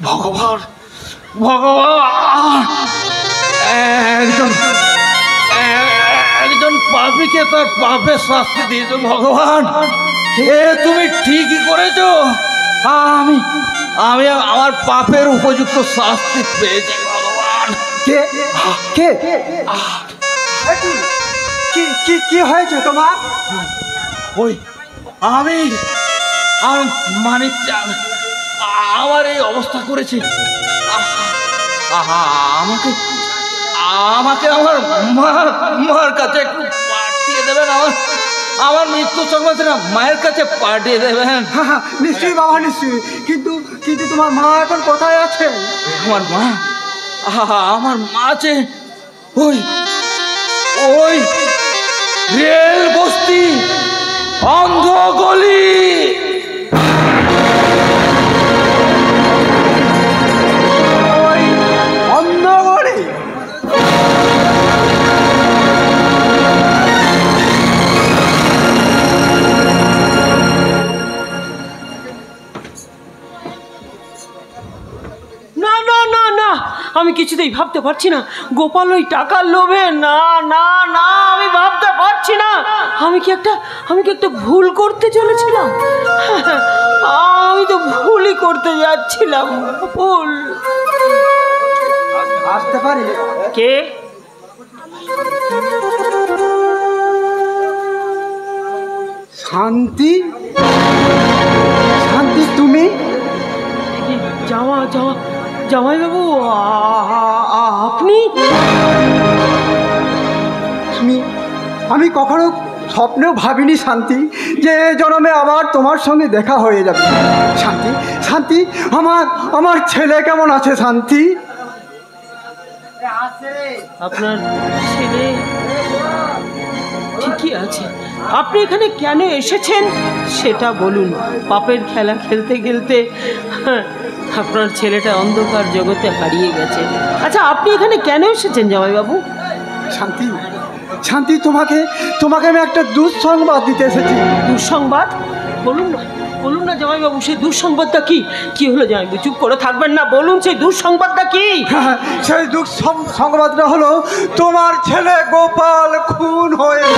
ভগবান ভগবান, একজন একজন পাপীকে তার পাপের শাস্তি দিয়েছো ভগবান। হে তুমি ঠিকই করেছো, আমি আমি আমার পাপের উপযুক্ত শাস্তি পেয়েছি ভগবান। কে কে কি কি কি হয়েছে তোমার? ওই আমি মানিক চাঁদ আমার এই অবস্থা করেছে। আমাকে আমাকে আমার মার কাছে একটু পাঠিয়ে দেবেন। আমার মৃত্যু সংবাদ মায়ের কাছে পাঠিয়ে দেবেন। নিশ্চয়ই বাবা, নিশ্চয়ই। কিন্তু কিন্তু তোমার মা এখন কোথায় আছে? আমার মা আছে ওই ওই রেল বস্তি অন্ধ গলি। আমি কিছুতেই ভাবতে পারছি না গোপাল ওই টাকার লোভে, না না না, আমি ভাবতে পারছি না। আমি কি একটা ভুল করতে চলেছিলাম? আমি তো ভুলই করতে যাচ্ছিলাম, ভুল। আসতে পারি? কে? শান্তি? শান্তি তুমি? জামাইবাবু, আপনি? আমি কখনো স্বপ্নেও ভাবিনি শান্তি যে জন্মে আবার তোমার সঙ্গে দেখা হয়ে যাবে। শান্তি শান্তি, আমার ছেলে কেমন আছে শান্তি? আপনার ছেলে ঠিকই আছে। আপনি এখানে কেন এসেছেন সেটা বলুন। পাপের খেলা খেলতে খেলতে আপনার ছেলেটা অন্ধকার জগতে হারিয়ে গেছে। আচ্ছা, আপনি এখানে কেন এসেছেন জামাইবাবু? শান্তি শান্তি, তোমাকে আমি একটা দুঃসংবাদ দিতে এসেছি। দুঃসংবাদ? বলুন না জামাইবাবু, সেই দুঃসংবাদটা কি হলো? জামাইবাবু চুপ করে থাকবেন না, বলুন সেই দুঃসংবাদটা কি? সেই দুঃসংবাদটা হলো তোমার ছেলে গোপাল খুন হয়ে।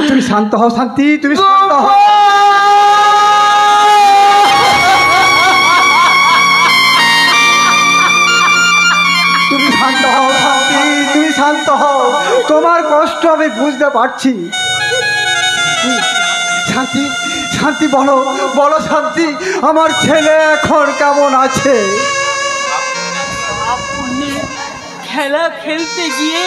তুমি শান্ত হও শান্তি, তুমি শান্ত হও। তুমি শান্ত হও শান্তি, তুমি শান্ত হও। তোমার কষ্ট আমি বুঝতে পারছি। শান্তি শান্তি, বলো শান্তি, আমার ছেলে এখন কেমন আছে? আপনি খেলা খেলতে গিয়ে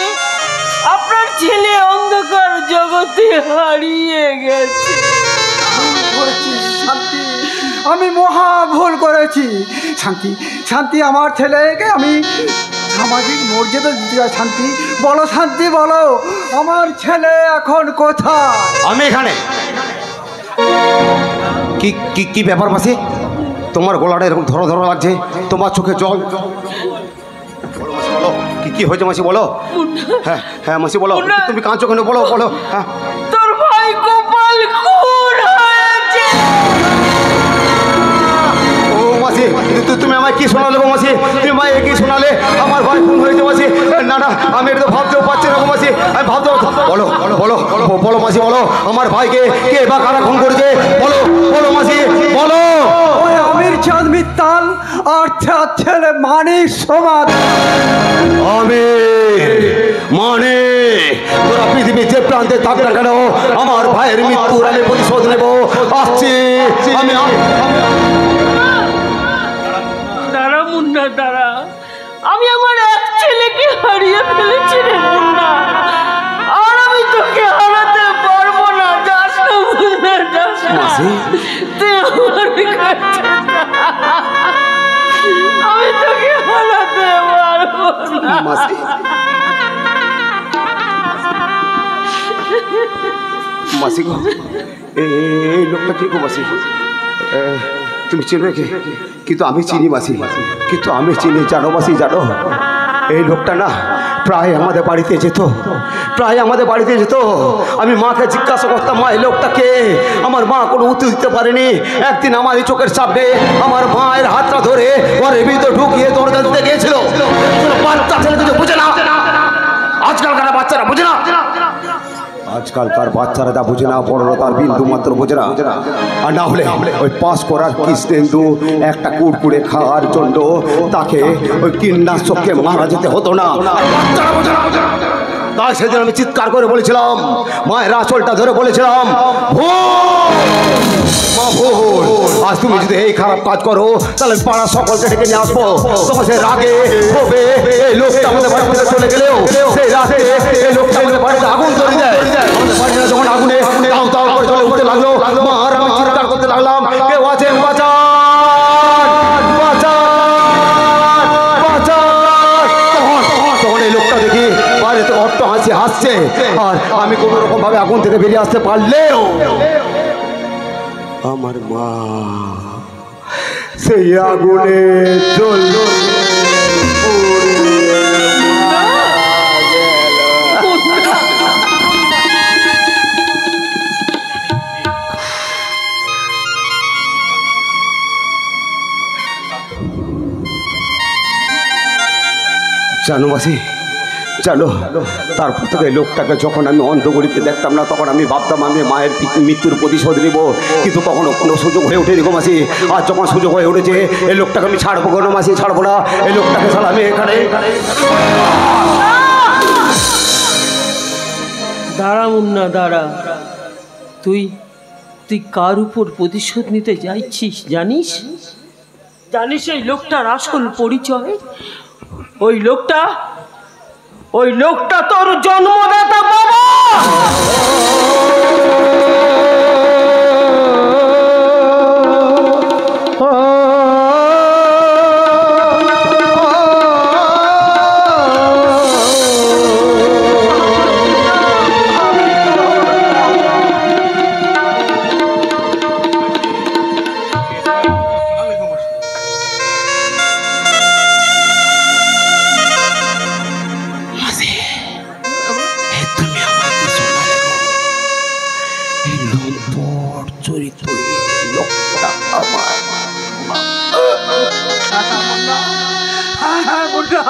আপনার ছেলে অন্ধকার জগতে হারিয়ে গেছে। শান্তি, আমি মহা ভুল করেছি। শান্তি, আমার ছেলেকে আমি সামাজিক মর্যাদা দিতে চাই। শান্তি বলো আমার ছেলে এখন কোথায়? আমি এখানে। কি ব্যাপার মাসি? তোমার গলাটা এরকম ধরো লাগছে, তোমার চোখে জল। বলো কি হয়েছে মাসি, বলো। হ্যাঁ মাসি বলো, তুমি কাঁদছো কেন? বলো। হ্যাঁ, তোর ভাই গোপাল খুন হয়েছে। ও মাসি, তুমি আমায় কি শোনালে গো মাসি? তুমি মায়ে কি শোনালে? আমার ভাই খুন হয়েছে মাসি? না আমি এটা তো ভাবতেও পারছি না গো মাসি। আমি ভাবতেও। বলো মাসি, বলো আমার ভাইকে কে বা কারা খুন করেছে? বলো মাসি, বলো। আমির চাঁদ মিত্তাল আর ছেলে মানিক সমাজ। তোরা পৃথিবীর যে প্রান্তে থাক না কেন, আমার ভাইয়ের মৃত্যুর আমি প্রতিশোধ নেব। আসছি আমি। দাঁড়া মুন্না, দাঁড়া। আমি আমার এক ছেলেকে হারিয়ে ফেলেছি রে মুন্না, আর আমি তোকে হারাতে পারবো না। যাস না মুন্না, যাস না। তুই আমার কাছে আমি তোকে হারাতে পারবো না। মাসি গো, এই লোকটা কি গো মাসি? তুমি চিনো কি? কিন্তু আমি চিনি মাসি, জানো মাসি, জানো এই লোকটা না প্রায় আমাদের বাড়িতে যেত, প্রায় আমাদের বাড়িতে যেত। আমি মাকে জিজ্ঞাসা করতাম, মা এই লোকটাকে? আমার মা কোনো উত্তর দিতে পারেনি। একদিন আমার এই চোখের সামনে আমার মায়ের হাতটা ধরে ঘরের ভিতরে ঢুকিয়ে দরজা দিতে গিয়েছিল। বাচ্চা ছেলে কিছু বুঝে না, আজকালকার বাচ্চারা বুঝে না, আজকালকার বাচ্চারা যা বুঝে না, বড়রা তার বিন্দু মাত্র বোঝে না। আর না হলে ওই পাস করার কৃষ্ণেন্দু একটা কুড়কুড়ে খাওয়ার জন্য তাকে ওই কীটনাশককে মারা যেতে হতো না। আর বাচ্চারা বোঝে না। তাই সেদিন আমি চিৎকার করে বলেছিলাম, মায়ের আঁচলটা ধরে বলেছিলাম, মা ভুল, আজ তুমি যদি এই খারাপ কাজ করো তাহলে পাড়া সকলকে ডেকে নিয়ে আসবো। তখন সে রাগে ক্ষোভে এই লোকটা আমাদের বাড়ি থেকে চলে গেলেও সেই রাতে এই লোকটা আমাদের বাড়িতে আগুন ধরে দেয়। আমাদের বাড়িতে যখন আগুনে তাও তাও করে চলে উঠতে লাগলো, মা আর আমি চিৎকার করতে লাগলাম, কেউ আছেন বাঁচান, বাঁচান, বাঁচান। তখন এই লোকটা দেখি বাইরে থেকে অট্ট হাসি হাসছে। আর আমি কোনো রকম ভাবে আগুন থেকে বেরিয়ে আসতে পারলেও আমার মা সেই আগুনে জ্বলল। জানো মাসি, জানো তারপর থেকে লোকটাকে যখন আমি অন্ধগড়িতে দেখতাম না, তখন আমি ভাবতাম আমি মায়ের মৃত্যুর প্রতিশোধ নিব, কিন্তু কখনো কোনো সুযোগ হয়ে ওঠেনি গো মাসি। আর যখন সুযোগ হয়ে উঠেছে এই লোকটাকে আমি ছাড়বো কোনো মাসি, ছাড়বো না এই লোকটাকে। ছাড়া আমি এখানে দাঁড়া মুন্না দাঁড়া, তুই তুই কার উপর প্রতিশোধ নিতে যাচ্ছিস জানিস? জানিস এই লোকটার আসল পরিচয়? ওই লোকটা তোর জন্মদাতা বাবা।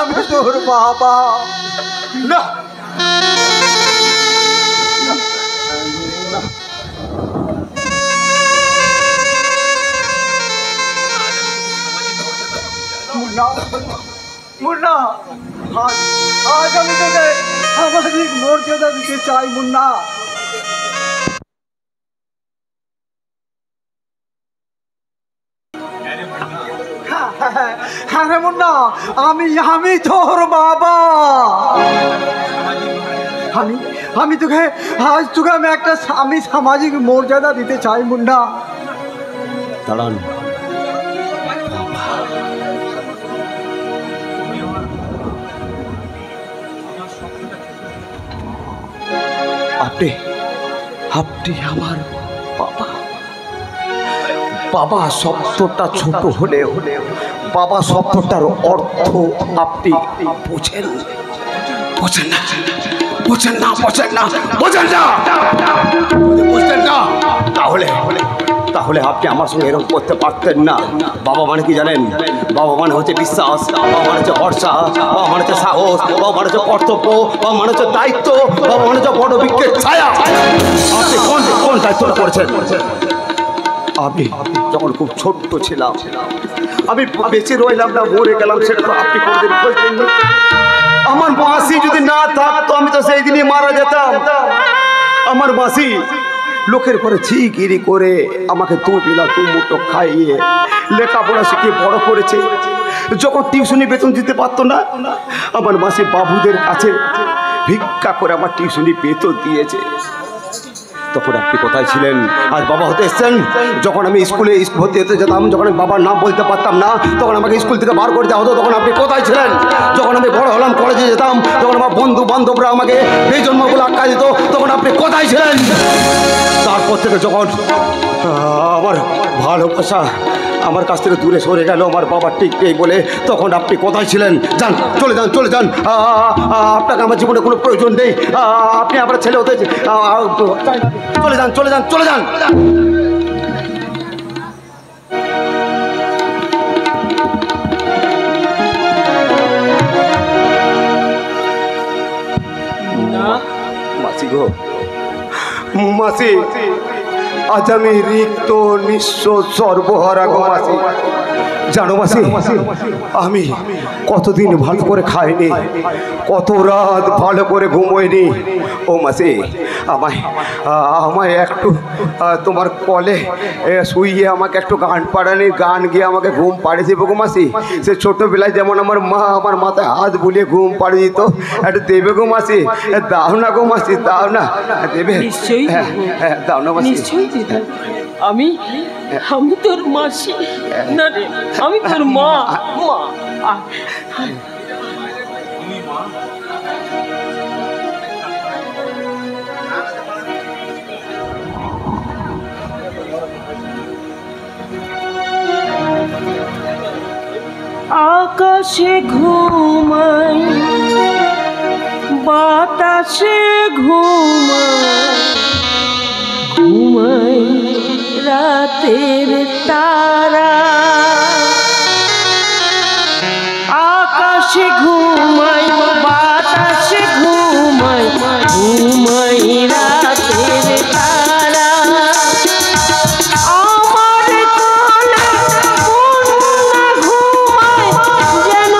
আমি তোর বাবা না, মুন্না, আজ আমি তোকে সামাজিক মর্যাদা দিতে চাই মুন্না। হ্যাঁ রে মুন্না, আমি তোর বাবা। আমি তোকে আজ আমি একটা সামাজিক মর্যাদা দিতে চাই মুন্না। দাঁড়ান, আপনি আমার বাবা। বাবা শব্দটা ছোট হলেও বাবা শব্দটার অর্থ আপনি বোঝেন, বোঝেন না, বোঝেন না, বোঝেন না, বোঝেন না, বুঝলেন না? তাহলে আপনি আমার সঙ্গে এরকম করতে পারতেন না। বাবা মানে কি জানেন? বাবা মানে হচ্ছে বিশ্বাস, বাবা মানে হচ্ছে ভরসা, বাবা মানে হচ্ছে সাহস, বাবা মানে হচ্ছে কর্তব্য, বাবা মানে হচ্ছে দায়িত্ব, বাবা মানে হচ্ছে বড় বৃক্ষের ছায়া। আপনি কোন দায়িত্বটা করেছেন? আমি যখন খুব ছোট্ট ছিলাম, আমি বেঁচে রইলাম না মরে গেলাম, সেটা তো আপনি কোনদিন বলছেন না। আমার মাসি যদি না থাকতো আমি তো সেই দিনই মারা যেতাম। আমার মাসি লোকের ঘরে ছিগিরি করে আমাকে দু বেলা দু মুঠো খাইয়ে লেখাপড়া শিখিয়ে বড় করেছে। যখন টিউশনি বেতন দিতে পারতো না, আমার মাসি বাবুদের কাছে ভিক্ষা করে আমার টিউশনি বেতন দিয়েছে। তখন আপনি কোথায় ছিলেন? আজ বাবা হতে এসছেন। যখন আমি স্কুলে ভর্তি হতে যেতাম, যখন আমি বাবার নাম বলতে পারতাম না, তখন আমাকে স্কুল থেকে বার করে দেওয়া হতো, তখন আপনি কোথায় ছিলেন? যখন আমি বড় হলাম, কলেজে যেতাম, তখন আমার বন্ধু বান্ধবরা আমাকে বেজন্ম বলে আখ্যা দিত, তখন আপনি কোথায় ছিলেন? তারপর থেকে যখন আমার ভালোবাসা আমার কাছ থেকে দূরে সরে গেল আমার বাবার ঠিক নেই বলে, তখন আপনি কোথায় ছিলেন? যান, চলে যান, চলে যান। আপনাকে আমার জীবনে কোনো প্রয়োজন নেই। আপনি আমার ছেলে হতে চলে যান, চলে যান, চলে যান। মাসি গো, মাসি, আজ আমি রিক্ত নিঃস্ব সর্বহারা গো মাসি। জানো মাসি, আমি কতদিন ভালো করে খাইনি, কত রাত ভালো করে ঘুমোইনি। ও মাসি, আমায় একটু তোমার কলে শুইয়ে আমাকে একটু গান পাড়ানি, গান গিয়ে আমাকে ঘুম পাড়িয়ে দেবো গো মাসি। সে ছোটোবেলায় যেমন আমার মা আমার মাথায় হাত বুলিয়ে ঘুম পাড়িয়ে দিত, একটু দেবে গো মাসি। দাও না গো মাসি, দাও না, দেবে? নিশ্চয়ই হ্যাঁ, দাও না মাসি। নিশ্চয়ই দিদি। আমি তোর মাসি না রে, আমি তোর মা। আকাশে ঘুমাই, বাতাসে ঘুমাই, ঘুমাই রাতের তারা। আকাশে ঘুমাই, বাতাসে ঘুমাই, ঘুমাই রাতের তারা। আমার কোলে কন্যা ঘুমায় যেন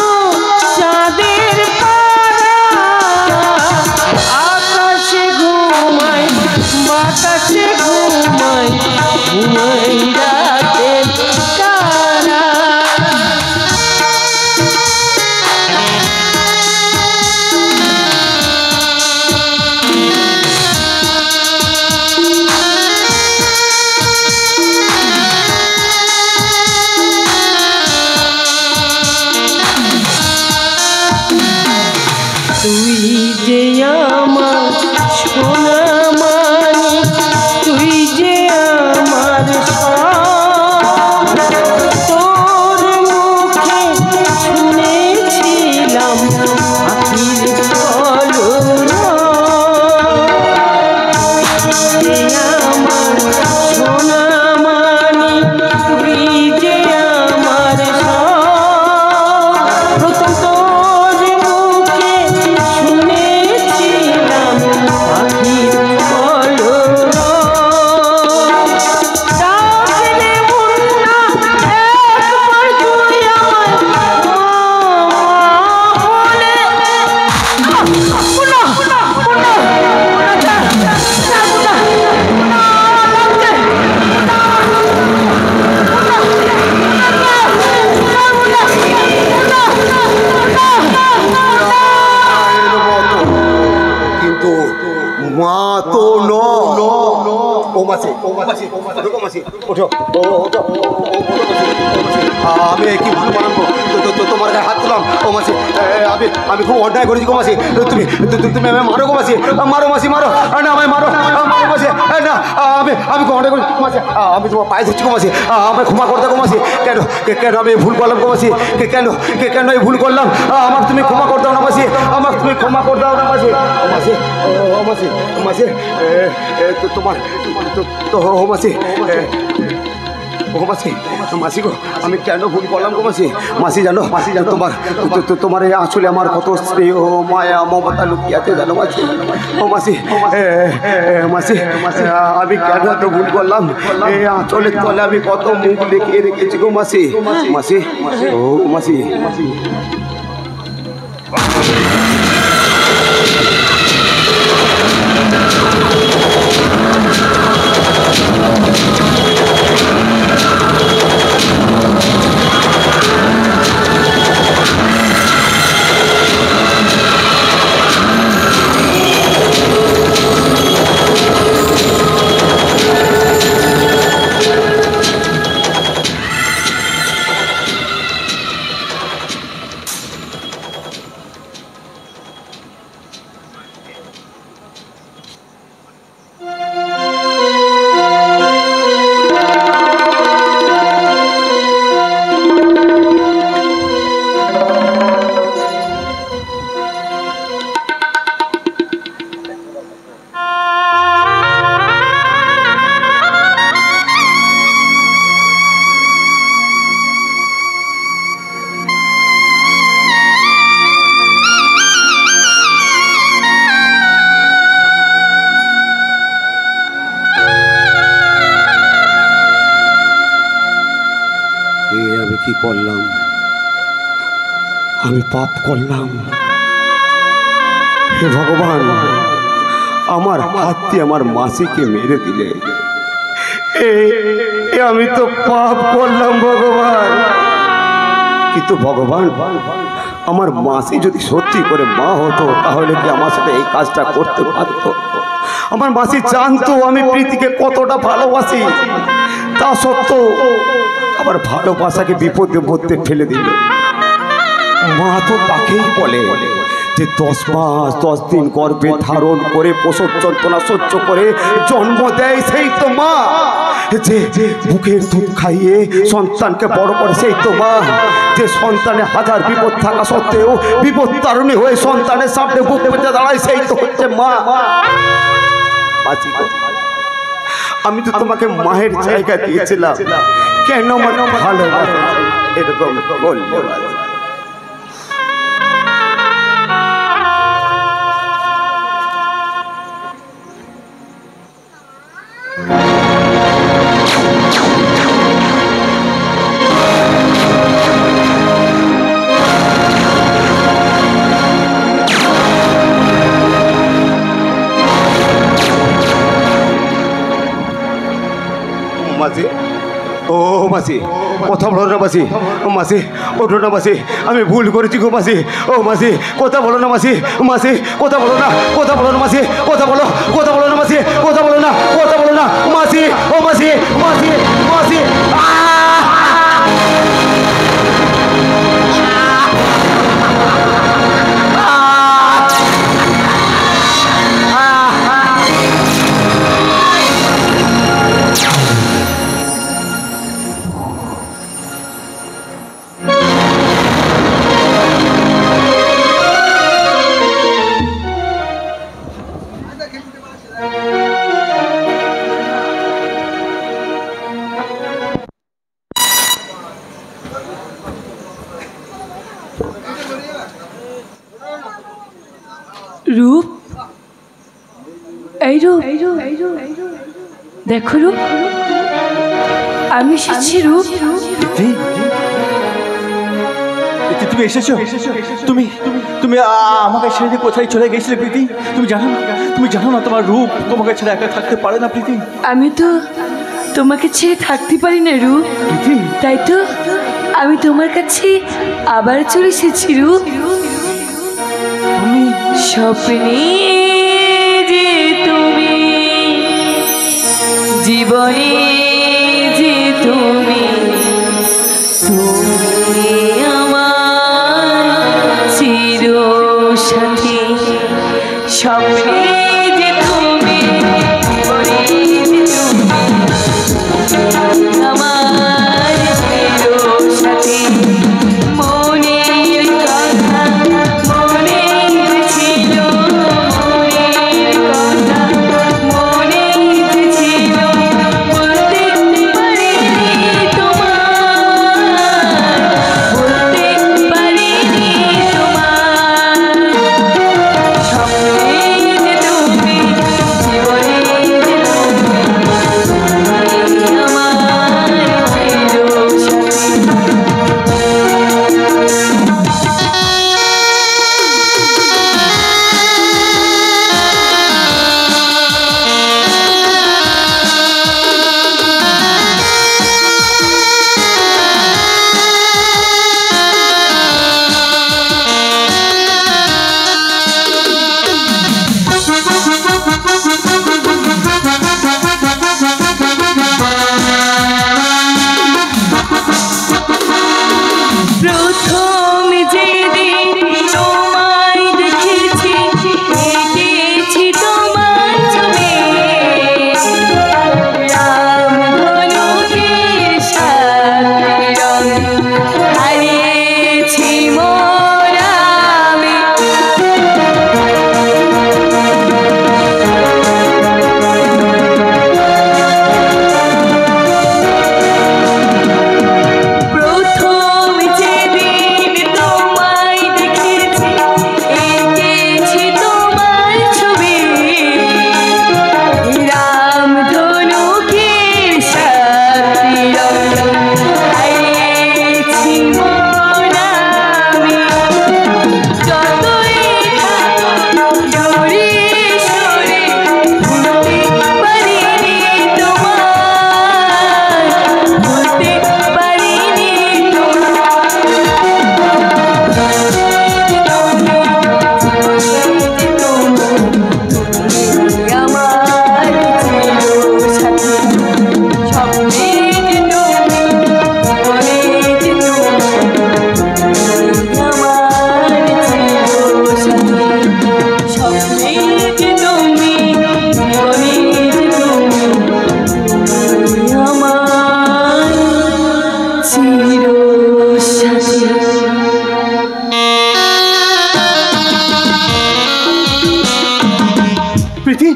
চাঁদের পারা। আকাশে ঘুমাই, বাতাসে ঘুমাই, ঘুমাই রাতের তারা। তুই যে আমার সোনা মানি, তুই যে আমার সব। তোর মুখে শুনেছিলাম আখির কলরব। তুই যে আমার সোনা মানি, তুই যে আমার সব। প্রথম তোর মুখে শুনেছিলাম আখির কলরব। ডাকলে মুন্না, একবার তুই আমায় মা বলে। মুন্না, মুন্না, মুন্না, যা, যা, মুন্না, মুন্না, লাগছে। কিন্তু মা তো ন। ও মাসি, ও মাসি, ও মাসি, ওঠো। আমি কি ভুল বানাবো? তোমার গায়ে হাত তুলাম। ও মাসি, আমি খুব অন্যায় করেছি গো মাসি। তুমি আমায় মারো গো মাসি, মারো মাসি, মারো না, আমায় মারো, মারো মাসি। না, আমি খুব অন্যায় করেছি মাসি। আমি তোমার পায়ে ধরছি গো মাসি, আমায় ক্ষমা করে দাও গো মাসি। কেন আমি ভুল করলাম গো মাসি? কেন এই ভুল করলাম? আমাকে তুমি ক্ষমা করে দাও না মাসি, আমাকে তুমি ক্ষমা করে দাও না মাসি। ও মাসি, ও মাসি, মাসি, তোমার তো ও মাসি, ও মাসি, মাসি গো, আমি কেন ভুল করলাম গো মাসি? মাসি জানো, তোমার এই আসলে আমার কত স্নেহ মায়া মমতা লুকিয়ে আছে জানো মাসি? ও মাসি, মাসি, আমি কেন এত ভুল করলাম? এই আঁচলের তলে আমি কত মুখ লিখিয়ে রেখেছি গো মাসি। মাসি, ও মাসি, করলাম, আমি পাপ করলাম। হে ভগবান, আমার হাত দিয়ে আমার মাসিকে মেরে দিলে, আমি তো পাপ করলাম ভগবান। কিন্তু ভগবান, আমার মাসি যদি সত্যি করে মা হতো তাহলে কি আমার সাথে এই কাজটা করতে পারতো? আমার মাসি জানতো আমি প্রীতিকে কতটা ভালোবাসি, তা সত্ত্বেও আমার ভালোবাসাকে বিপদের মধ্যে ফেলে দিল। মা তো তাকেই বলে যে 10 মাস 10 দিন গর্ভে ধারণ করে প্রসব যন্ত্রণা সহ্য করে জন্ম দেয়, সেই তো মা। যে বুকের দুধ খাইয়ে সন্তানকে বড় করে, সেই তো মা। যে সন্তানের হাজার বিপদ থাকা সত্ত্বেও বিপদ তারণী হয়ে সন্তানের সামনে বুক পেতে দাঁড়ায়, সেই তো হচ্ছে মা। আমি তো তোমাকে মায়ের জায়গা দিয়েছিলাম, কেন আমার ভালো এরকম বললে? মাসি, ও মাসি, কথা বলো না মাসি। মাসি ওঠো না মাসি, আমি ভুল করেছি গো মাসি। ও মাসি কথা বলো না মাসি। মাসি কথা বলো না, কথা বলো না মাসি, কথা বলো, কথা বলো না মাসি, কথা বলো না, কথা বলো না মাসি। ও মাসি, মাসি, মাসি। রূপ, এই রূপ, দেখো রূপ, আমি এসেছি রূপ। তুমি এসেছো? তুমি তুমি আমাকে ছেড়ে দিয়ে কোথায় চলে গেছিলে প্রীতি? তুমি জানো না তোমার রূপ তোমাকে ছেড়ে একা থাকতে পারে না প্রীতি। আমি তো তোমাকে ছেড়ে থাকতে পারি না রূপ, তাই তো আমি তোমার কাছে আবার চলে এসেছি রূপ। স্বপ্নে যে তুমি, জীবনে যে তুমি, তুমি আমার চির সাথী। স্বপ্নে যে তুমি, জীবনে যে তুমি, আমার চির সাথী। মনের কথা মনে ছিল, মনে প্রীতি,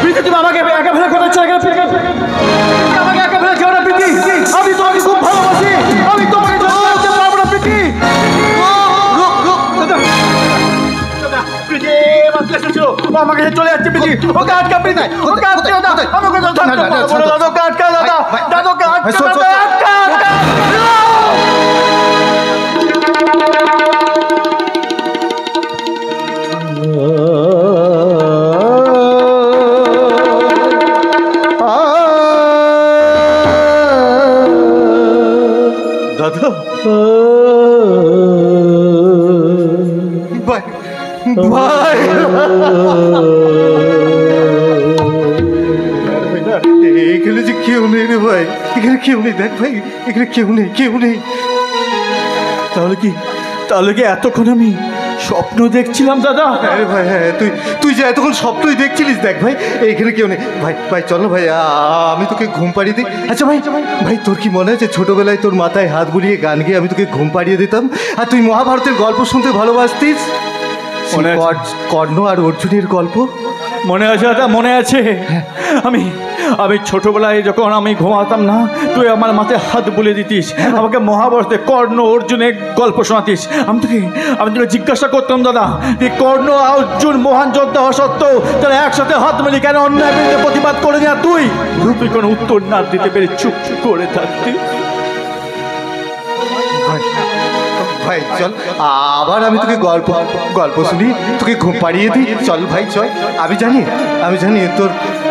প্রীতি তুমি আমাকে একা ফেলে কোথায় চলে গেলে? আমাকে একা ফেলে যেও না প্রীতি, আমি তোমাকে খুব ভালোবাসি, আমি তোমাকে যেতে পারবো না প্রীতি। প্রীতি মাত্র এসেছিল, ও আমাকে চলে যাচ্ছে প্রীতি, ওকে আটকা প্রীতি, ওকে আটকা দাদা, আমাকে দাদা আটকা দাদা, দাদাকে আটকা, আটকা। দাদা ভাই, ভাই এখানে যে কেউ নেই রে ভাই, এখানে কেউ নেই, দেখ ভাই এখানে কেউ নেই, কেউ নেই। তাহলে কি এতক্ষণ আমি স্বপ্ন দেখছিলাম দাদা? হ্যাঁ রে ভাই, হ্যাঁ তুই যে এতক্ষণ স্বপ্নই দেখছিলিস। দেখ ভাই এইখানে কেউ নেই। ভাই ভাই চলো ভাই, আমি তোকে ঘুম পাড়িয়ে দিই। আচ্ছা ভাই, ভাই তোর কি মনে আছে ছোটবেলায় তোর মাথায় হাত বুলিয়ে গান গিয়ে আমি তোকে ঘুম পাড়িয়ে দিতাম, আর তুই মহাভারতের গল্প শুনতে ভালোবাসতিস? কর্ণ আর অর্জুনের গল্প মনে আছে দাদা? মনে আছে। আমি ছোটবেলায় যখন আমি ঘুমাতাম না, তুই আমার মাথায় হাত বুলে দিতিস, আমাকে মহাভারতে কর্ণ অর্জুনের গল্প শোনাতিস। আমি তোকে জিজ্ঞাসা করতাম দাদা, যে কর্ণ অর্জুন মহান যোদ্ধা হওয়া সত্ত্বেও তারা একসাথে হাত মিলি কেন অন্যায় বিরুদ্ধে প্রতিবাদ করে না? তুই কোনো উত্তর না দিতে পেরে চুপ করে থাকতি। ভাই চল, আবার আমি তোকে গল্প শুনি, তোকে ঘুম পাড়িয়ে দিই। চল ভাই চল। আমি জানি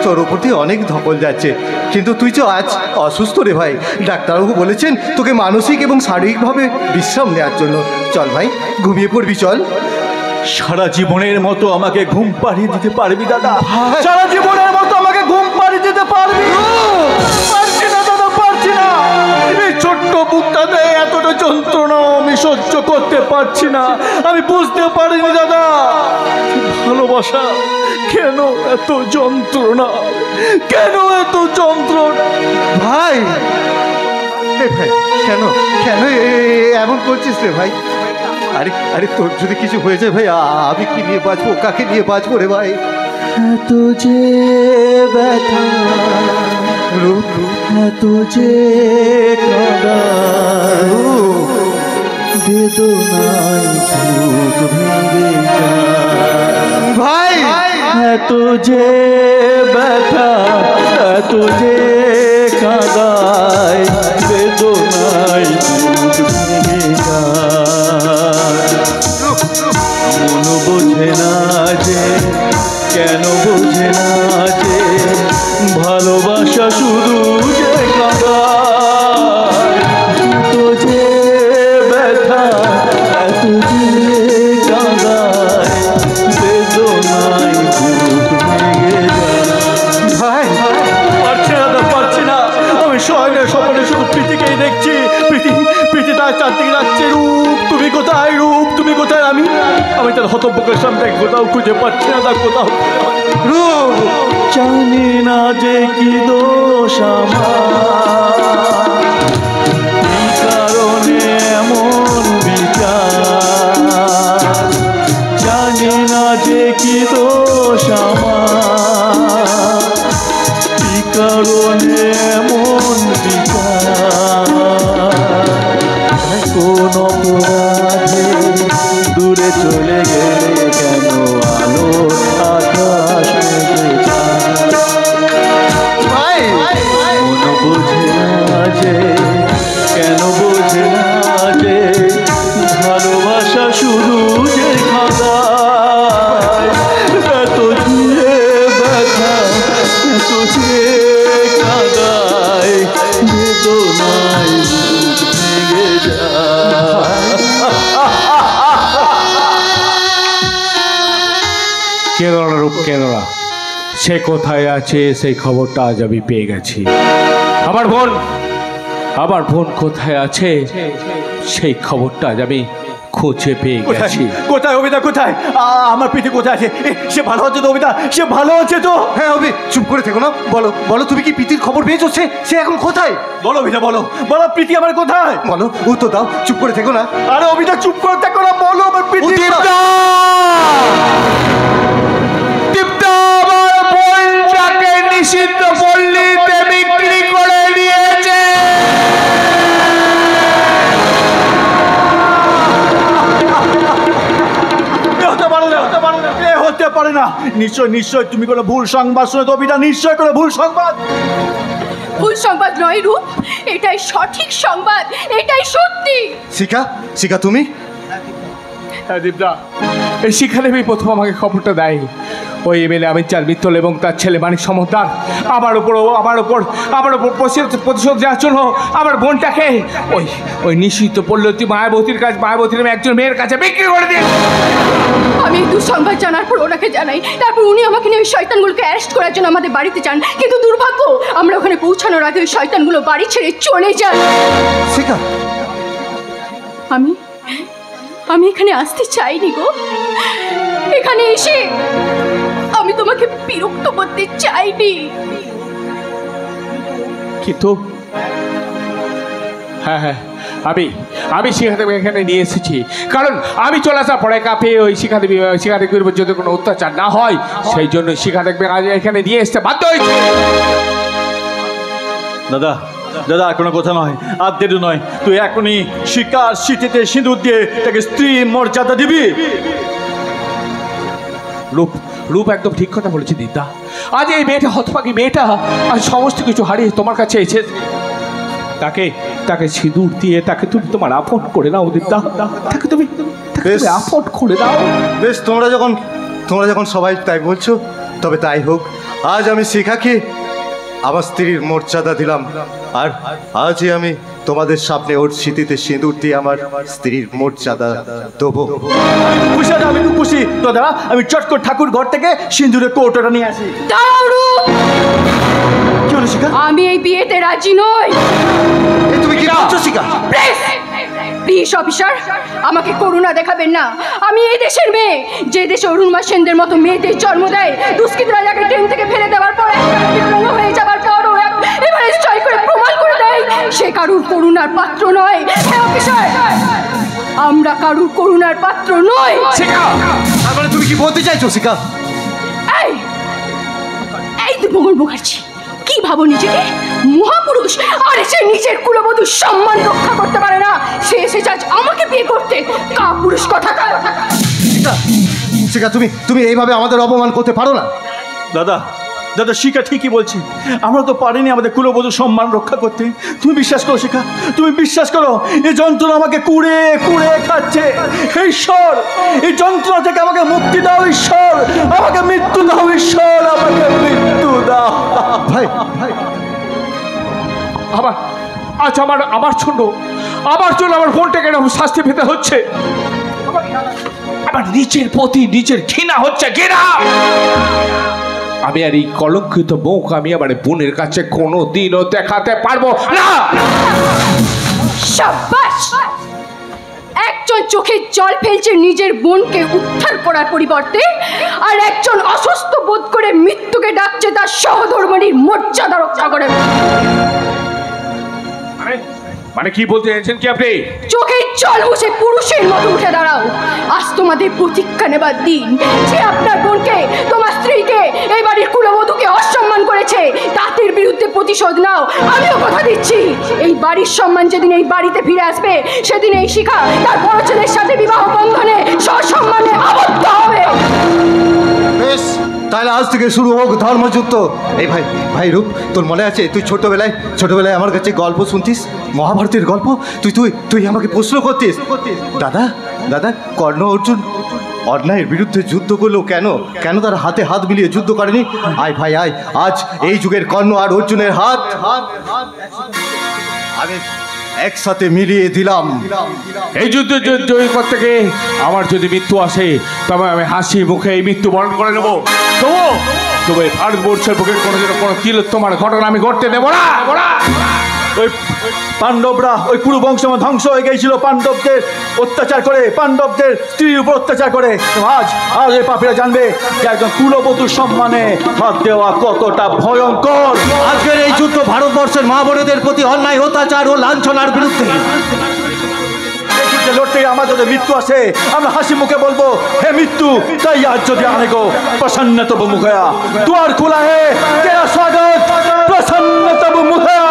তোর উপর দিয়ে অনেক ধকল যাচ্ছে, কিন্তু তুই তো আজ অসুস্থ রে ভাই। ডাক্তারবাবু বলেছেন তোকে মানসিক এবং শারীরিকভাবে বিশ্রাম নেওয়ার জন্য। চল ভাই, ঘুমিয়ে পড়বি চল। সারা জীবনের মতো আমাকে ঘুম পাড়িয়ে দিতে পারবি দাদা? সারা জীবনের মতো আমাকে ঘুম পাড়িয়ে দিতে পারবি? পারছি না দাদা, পারছি না। এই ছোট্ট বুকটাতে এতটা যন্ত্রণা আমি সহ্য করতে পারছি না। আমি বুঝতে পারিনি দাদা, ভালোবাসা কেন এত যন্ত্রণা, কেন এত যন্ত্রণা? ভাই কেন এমন করছিস রে ভাই? আরে তোর যদি কিছু হয়ে যায় ভাই, আমি কি নিয়ে বাঁচবো, কাকে নিয়ে বাঁচবো রে ভাই? এত যে ব্যথা, এত যে কাঁদা, বেদনায় বুক ভেঙে যায় ভাই। এত যে ব্যথা, এত যে কাঁদায়, বেদনায় বুক ভেঙে যায়। মন বোঝে না যে, কেন বোঝে না যে, ভালোবাসা শুধু যে কাঁদায়। এত যে ব্যথা, এত যে কাঁদায়, বেদনায় বুক ভেঙে যায়। ভাই পারছি না, আমি স্বপ্নে শুধু প্রীতিকেই দেখছি। প্রীতি তার চারদিকে যাচ্ছে। রূপ তুমি কোথায়, রূপ তুমি কোথায়? আমি তার হতভম্বের সামনে কোথাও খুঁজে পাচ্ছি না, তার কোথাও। রূপ জানি না যে কি দোষ আমার, এই কারণে এমন বিচার। জানি না যে কি দোষ আমার, এই কারণে এমন বিচার। কোন অপরাধে দূরে চলে গেলে কেন আলো আকাশ মেঘে যায়? মন বোঝে না যে, কেন বোঝে না যে, ভালোবাসা শুধু যে কাঁদায়। এত যে ব্যথা, এত যে কাঁদায়, বেদনায় বুক ভেঙে যায়। কেননা রূপ কেননা, সে কোথায় আছে সেই খবরটা আজ আমি পেয়ে গেছি। আমার বোন কোথায় আছে সেই খবরটা আজ আমি খুঁজে পেয়ে গেছি। কোথায় অবিতা, কোথায়? আমার প্রীতি কোথায় আছে? সে ভালো আছে তো অবিতা? সে ভালো আছে তো? হ্যাঁ অবি, চুপ করে থেকো না। বলো তুমি কি প্রীতির খবর পেয়েছো? সে এখন কোথায়? বলো অবিতা, বলো প্রীতি আমার কোথায়? বলো, উত্তর দাও, চুপ করে থেকো না। আরে অবিতা চুপ করে থেকো না, বলো আমার প্রীতি। না, নিশ্চয় নিশ্চয় তুমি কোনো ভুল সংবাদ শুনে তো বিটা, নিশ্চয় কোনো ভুল সংবাদ। ভুল সংবাদ নয় রূপ, এটাই সঠিক সংবাদ, এটাই সত্যি। শিখা, শিখা তুমি? হ্যাঁ দীপদা, এই শিখাদেবী প্রথম আমাকে খবরটা দেয়। ওই এমএলএ আমির চাল মিত্তল এবং তার ছেলে মানিক সমদ্দার আমার উপর প্রতিশোধ দেওয়ার জন্য আমার বোনটাকে ওই নিশ্চিত পল্লতী মায়াবতীর নামে একজন মেয়ের কাছে বিক্রি করে দিয়ে। আমি এই দুঃসংবাদ জানার পর ওনাকে জানাই, তারপর উনি আমাকে নিয়ে ওই শয়তানগুলোকে অ্যারেস্ট করার জন্য আমাদের বাড়িতে যান। কিন্তু দুর্ভাগ্য, আমরা ওখানে পৌঁছানোর আগে ওই শয়তানগুলো বাড়ি ছেড়ে চলে যান। শিখা, আমি এখানে আসতে চাইনি গো। এখানে এসে আমি তোমাকে বিরক্ত করতে চাইনি। কিন্তু হ্যাঁ আমি শিখাদেবী এখানে নিয়ে এসেছি, কারণ আমি চলে আসার পরে কাঁপিয়ে ওই শিখাদেবীর উপর যদি কোনো অত্যাচার না হয়, সেই জন্য শিখাদেবী আজ এখানে নিয়ে আসতে বাধ্য হয়েছে। দাদা দাদা, কোনো কথা নয়, আর দেরি নয়, তুই এখনই শিকার সিটিতে সিঁদুর দিয়ে তাকে স্ত্রী মর্যাদা দিবি। রূপ একদম ঠিক কথা বলেছে দিদা। আজ এই মেয়েটা, হতভাগী মেয়েটা আজ সমস্ত কিছু হারিয়ে তোমার কাছে এসে তাকে সিঁদুর দিয়ে তাকে তুমি তোমার আপন করে নাও দিদা, তাকে তুমি আপন করে নাও। বেশ, তোমরা যখন সবাই তাই বলছো, তবে তাই হোক। আজ আমি শিখাকে আমার স্ত্রীর মর্যাদা দিলাম, আর আজই আমি তোমাদের সামনে ওর স্মৃতিতে সিঁদুর দিয়ে আমার স্ত্রীর মর্যাদা দেবো। আমি খুব খুশি দাদা। আমি চট করে ঠাকুর ঘর থেকে সিঁদুরের কৌটোটা নিয়ে আসি। কি হলো শিখা? আমি এই বিয়েতে রাজি নই। তুমি কি বলছো শিখা? প্লিজ অফিসার, আমাকে করুণা দেখাবেন না। আমি এই দেশের মেয়ে, যে দেশে অরুণমা সেনদের মতো মেয়েদের জন্ম দেয়। দুষ্কৃতরা যাকে ট্রেন থেকে ফেলে দেওয়ার পর বিকলাঙ্গ হয়ে যাবার পরও এবারে জয় করে প্রমাণ করে দেয় সে কারুর করুণার পাত্র নয়। হ্যাঁ অফিসার, আমরা কারুর করুণার পাত্র নই। তার মানে তুমি কি বলতে চাইছো শিখা? এই দীপঙ্কর মুখার্জি, কি ভাবো নিজেকে মহাপুরুষ, আর সে নিজের কুলবধূর সম্মান রক্ষা করতে পারে না, সে এসেছে আজ আমাকে বিয়ে করতে। কাপুরুষ কথাকার। শিখা, তুমি এইভাবে আমাদের অপমান করতে পারো না। দাদা দাদা, শিখা ঠিকই বলছি, আমরা তো পারিনি আমাদের কুলবধূর সম্মান রক্ষা করতে। তুমি বিশ্বাস করো শিখা, তুমি বিশ্বাস করো, এই যন্ত্রণা আমাকে কুড়ে কুড়ে খাচ্ছে। ঈশ্বর, এই যন্ত্রণা থেকে আমাকে মুক্তি দাও ঈশ্বর, আমাকে মৃত্যু দাও ঈশ্বর, আমাকে মৃত্যু দাও। ভাই আমার জন্য আমার বোনটাকে এরকম শাস্তি পেতে হচ্ছে। আমার নিচের প্রতি নিজের ঘৃণা হচ্ছে, ঘৃণা। আমি আর এই কলঙ্কিত মুখ আমি আমার বোনের কাছে কোনোদিনও দেখাতে পারবো না। শাবাশ! একজন চোখে জল ফেলছে নিজের বোনকে উদ্ধার করার পরিবর্তে, আর একজন অসুস্থ বোধ করে মৃত্যুকে ডাকছে তার সহধর্মিণীর মর্যাদা রক্ষা করে। মানে কি বলতে চাইছেন কি আপনি? চোখে জল মুছে পুরুষের মতো উঠে দাঁড়াও। আজ তোমাদের প্রতিজ্ঞা নেবার দিন, যে আপনার বোনকে, তোমার স্ত্রীকে, এই বাড়ির কুলবধূকে অসম্মান করেছে, তাদের বিরুদ্ধে প্রতিশোধ নাও। আমিও কথা দিচ্ছি, এই বাড়ির সম্মান যেদিন এই বাড়িতে ফিরে আসবে, সেদিন এই শিখা তার বড় ছেলের সাথে বিবাহ বন্ধনে সসম্মানে আবদ্ধ হবে। বেশ, তাহলে আজ থেকে শুরু হোক ধর্মযুদ্ধ। এই ভাই রূপ, তোর মনে আছে তুই ছোটবেলায় আমার কাছে গল্প শুনতিস, মহাভারতের গল্প? তুই আমাকে প্রশ্ন করতিস, দাদা কর্ণ অর্জুন অন্যায়ের বিরুদ্ধে যুদ্ধ করলো কেন তার হাতে হাত মিলিয়ে যুদ্ধ করেনি? আয় ভাই আয়, আজ এই যুগের কর্ণ আর অর্জুনের হাত আমি একসাথে মিলিয়ে দিলাম। এই যুদ্ধ জয়ী করতে গিয়ে আমার যদি মৃত্যু আসে, তবে আমি হাসি মুখে এই মৃত্যু বরণ করে নেবো। তবে ভারতবর্ষের বুকে কোনো তিলোত্তমার ঘটনা আমি ঘটতে দেবো না। ওই পাণ্ডবরা, ওই পুরো বংশ ধ্বংস হয়ে গিয়েছিল পাণ্ডবদের অত্যাচার করে, পাণ্ডবদের স্ত্রীর উপর অত্যাচার করে। আজ এই পাপীরা জানবে যে একজন কুলবধূর সম্মানে হাত দেওয়া কতটা ভয়ঙ্কর। আজকের এই যুদ্ধ ভারতবর্ষের মা বোনেদের প্রতি অন্যায় অত্যাচার ও লাঞ্ছনার বিরুদ্ধে। লড়তে আমার যদি মৃত্যু আসে, আমরা হাসি মুখে বলবো, হে মৃত্যু তাই আজ যদি আনে গো প্রসন্ন তব মুখয়া, দুয়ার খোলা হে তেরা স্বাগত প্রসন্ন তব মুখয়া।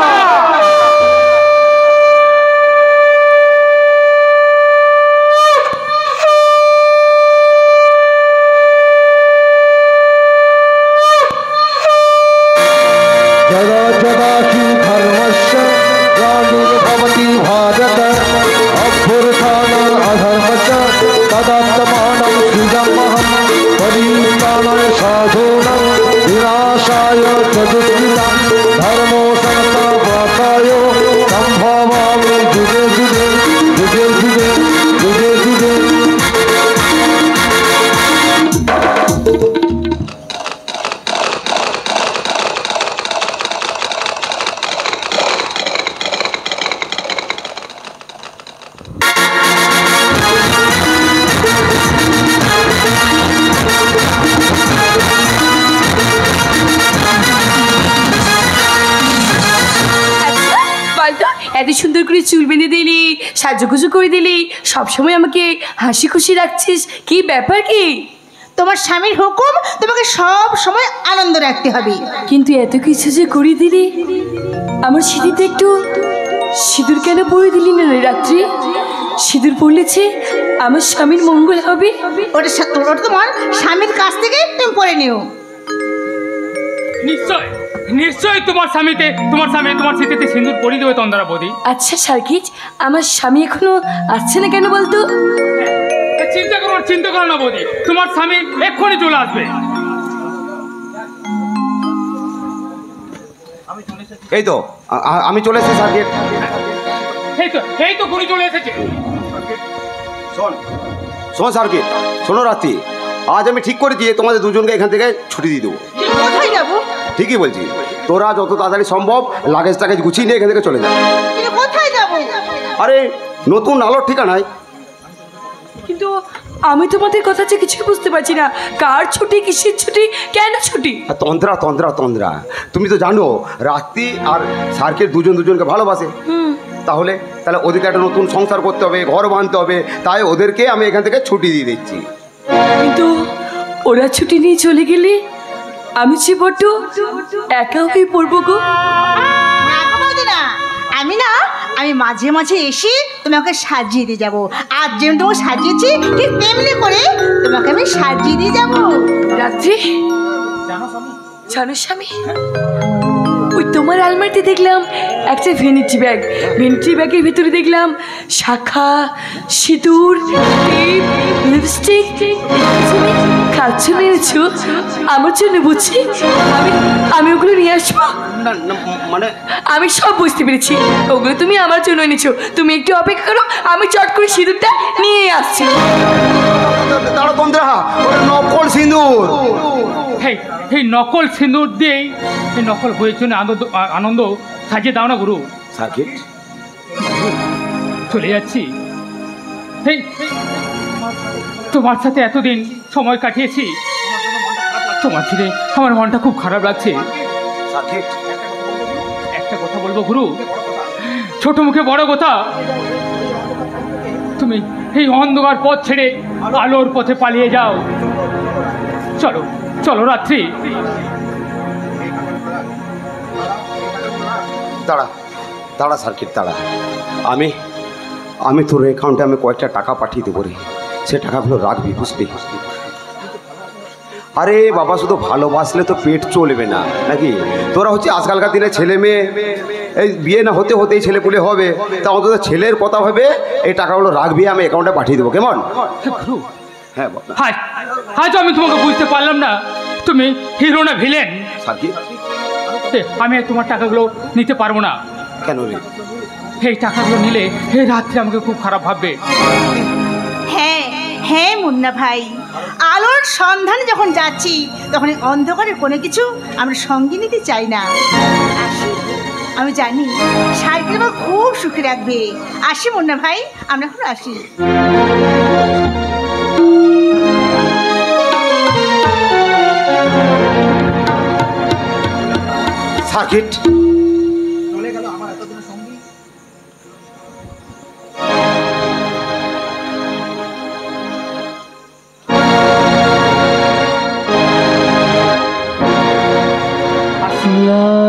যদুচিতাম ধর্ম সংস্থাপকায় সম্ভবামি যুগে যুগে যুগে যুগে যুগে যুগে। বলতো, এত সুন্দর করে চুল বেঁধে দিলি, সাজুগুজু করে দিলি, সবসময় আমাকে হাসি খুশি রাখছিস, কি ব্যাপার কি? তোমার স্বামীর হুকুম, তোমাকে সব সময় আনন্দ রাখতে হবে। কিন্তু এত কিছু যে করে দিলি, আমার সিঁথিতে একটু সিঁদুর কেন পরে দিলি না রে রাত্রি? সিঁদুর পড়লেছে আমার স্বামীর মঙ্গল হবে। ওটা তোমার স্বামীর কাছ থেকে তুমি পরে নিও। নিশ্চয় নিশ্চয় তোমার স্বামী তোমার স্মৃতিতে সিঁদুর পরিয়ে দেবে তন্দ্রা বৌদি। আচ্ছা সার্কিট, আমার স্বামী এখনো আসছে না কেন বলতো? চিন্তা করো না বৌদি, তোমার স্বামী এক্ষুনি চলে আসবে। এই তো আমি চলে এসেছি সার্কিট। এই তো ঘুরি চলে এসেছে। শোন সার্কিট, শোনো রাত্রি, আজ আমি ঠিক করে দিয়ে তোমাদের দুজনকে এখান থেকে ছুটি দিয়ে দেবো। কোথায় যাবো? ঠিকই বলছি, তোরা যত তাড়াতাড়ি সম্ভব লাগেজ টাগেজ গুছিয়ে নিয়ে এখান থেকে চলে যাবে। কোথায় যাবো? আরে নতুন আলোর ঠিকানায়। কিন্তু আমি তোমাদের কথা যে কিছুই বুঝতে পারছি না, কার ছুটি, কিসের ছুটি, কেন ছুটি? তন্দ্রা তন্দ্রা তন্দ্রা, তুমি তো জানো রাত্রি আর সার্কিট দুজনকে ভালোবাসে। তাহলে ওদেরকে একটা নতুন সংসার করতে হবে, ঘর বাঁধতে হবে, তাই ওদেরকে আমি এখান থেকে ছুটি দিয়ে দিচ্ছি। কিন্তু ওরা ছুটি নিয়ে চলে গেলে আমি যে বড্ড একা হয়ে পড়বো গো। আমি মাঝে মাঝে এসে তোমাকে সাজিয়ে দিয়ে যাবো। আজ যেমন তোমাকে সাজিয়েছি ঠিক তেমনি করে তোমাকে আমি সাজিয়ে দিয়ে যাবো। রাত্রি জানো স্বামী, ওই তোমার আলমারিতে দেখলাম একটা ভ্যানিটি ব্যাগ, ভ্যানিটি ব্যাগের ভিতরে দেখলাম শাখা, সিঁদুর, টিপ, লিপস্টিক, কাছে নিয়েছো আমার জন্য, বুঝছি আমি ওগুলো নিয়ে আসবো। মানে আমি সব বুঝতে পেরেছি, ওগুলো তুমি আমার জন্য এনেছো। তুমি একটু অপেক্ষা করো, আমি চট করে সিঁদুরটা নিয়ে আসছি। দাঁড়া তন্দ্রা, নকল সিঁদুর। এই নকল সিঁদুর দিয়েই এই নকল বইয়ের জন্য আনন্দ সাজিয়ে দাও না গুরু। সার্কিট চলে যাচ্ছি। তোমার সাথে এতদিন সময় কাটিয়েছি, তোমার ছেড়ে আমার মনটা খুব খারাপ লাগছে। একটা কথা বলবো গুরু, ছোট মুখে বড় কথা, তুমি এই অন্ধকার পথ ছেড়ে আলোর পথে পালিয়ে যাও। চলো চলো রাত্রি। দাঁড়া সার্কিট দাঁড়া, আমি তোর অ্যাকাউন্টে আমি কয়েকটা টাকা পাঠিয়ে দেবো রে, সে টাকাগুলো রাখবি, বুঝলি? আরে বাবা, শুধু ভালোবাসলে তো পেট চলবে না নাকি? তোরা হচ্ছে আজকালকার দিনে ছেলে মেয়ে, এই বিয়ে না হতে হতেই ছেলেপুলে হবে, তা অন্তত ছেলের কথা ভেবে এই টাকাগুলো রাখবি, আমি অ্যাকাউন্টে পাঠিয়ে দেবো, কেমন? হ্যাঁ আজ আমি তোমাকে বুঝতে পারলাম না, তুমি হিরো না ভিলেন। আমি তোমার টাকাগুলো নিতে পারবো না। কেন রে? এই টাকাগুলো নিলে এই রাত্রে আমাকে খুব খারাপ ভাববে। হ্যাঁ হ্যাঁ মুন্না ভাই, আলোর সন্ধানে যখন যাচ্ছি তখন অন্ধকারের কোনো কিছু আমরা সঙ্গে নিতে চাই না। আমি জানি সাইকেল আমার খুব সুখে রাখবে। আসি মুন্না ভাই, আমরা এখন আসি। সার্কিট চলে গেল আমার এতদিনের সঙ্গী। la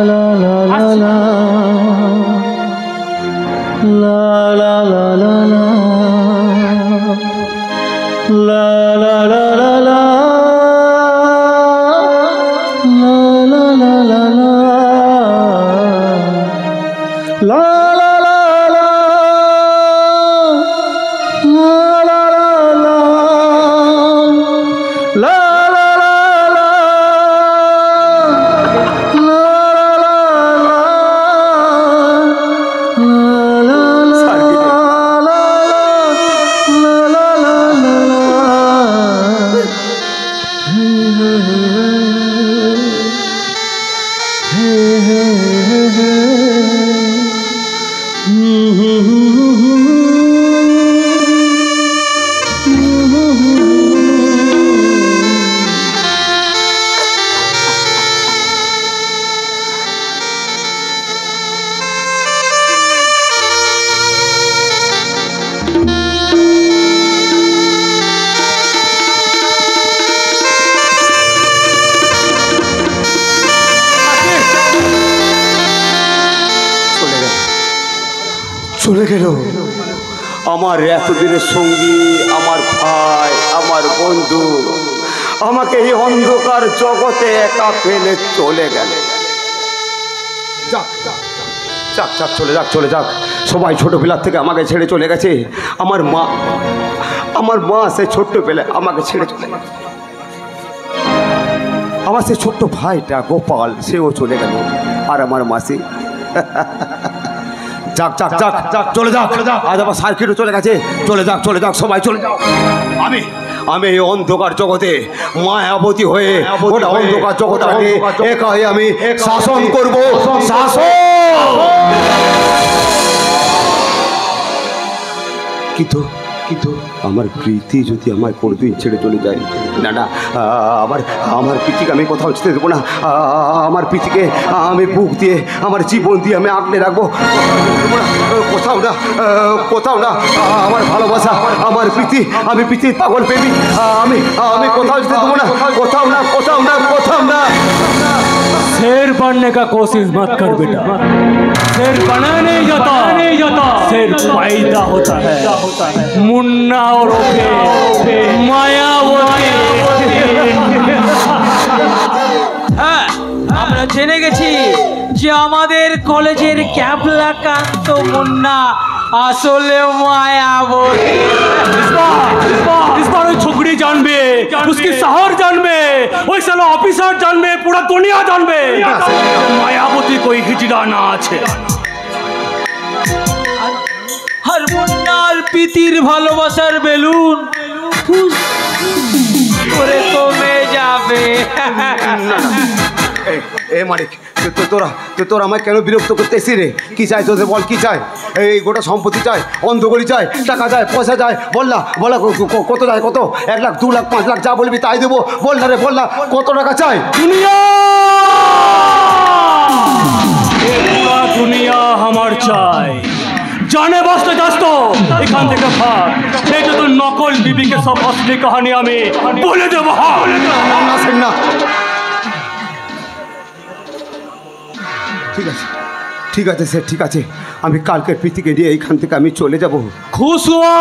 চলে গেল আমার এতদিনের সঙ্গী, আমার ভাই, আমার বন্ধু, আমাকে এই অন্ধকার জগতে একা ফেলে চলে গেল। যাক যাক চলে যাক, চলে যাক। সবাই ছোটবেলার থেকে আমাকে ছেড়ে চলে গেছে। আমার মা সে ছোট্টবেলায় আমাকে ছেড়ে চলে গেছে। আমার সে ছোট্ট ভাইটা গোপাল, সেও চলে গেল। আর আমার মাসি যাক যাক যাক যাক, চলে যাক। আজ আমার সার্কিটও চলে গেছে। চলে যাক, চলে যাক, সবাই চলে যাক। আমি এই অন্ধকার জগতে মায়াবতী হয়ে ওটা অন্ধকার জগৎটাকে একাই আমি শাসন করব। শাসন। কিন্তু আমার প্রীতি যদি আমায় কোনোদিন ছেড়ে চলে যায়, না আমার প্রীতিকে আমি কোথাও যেতে দেবো না। আমার প্রীতিকে আমি বুক দিয়ে, আমার জীবন দিয়ে আমি আগলে রাখবো। কোথাও না আমার ভালোবাসা, আমার প্রীতি, আমি প্রীতির পাগল প্রেমী। আমি কোথাও যেতে দেবো না। কোথাও না। शेर बनने का कोशिश मत कर बेटा, शेर बना नहीं जाता, शेर पैदा होता है। मुन्ना और मायावती। হ্যাঁ, আমরা জেনে গেছি যে আমাদের কলেজের ক্যাবলাকান্ত মুন্না আসলে मायावती। इस बार वो छोकरी जानबे, उसकी शहर जानबे, वो साला ऑफिसर जानबे, पूरा दुनिया जानबे मायावती कोई हिजड़ा ना আছে। আর মুন্নার প্রীতির ভালোবাসার বেলুন ফুস করে কমে যাবে। এ মালিক, তোরা আমায় কেন বিরক্ত করতেছি রে? কি চাই তোদের, বল কি চাই? এই গোটা সম্পত্তি চাই, অন্ধগলি চাই, টাকা চাই, পয়সা চাই? বললা কত চাই? কত? 1 লাখ, 2 লাখ, 5 লাখ, যা বলবি তাই দেবো। বল না রে, বল না কত টাকা চাই? दुनिया ये पूरा दुनिया हमार चाय। जाने बसते जास तो এখান থেকে ভাগ। এই যে তোর নকল বিবিকে সব আসলি কাহিনী আমি বলে দেবো। না, ঠিক আছে স্যার, ঠিক আছে। আমি কালকের প্রীতিকে নিয়ে এইখান থেকে আমি চলে যাব। खुश हुआ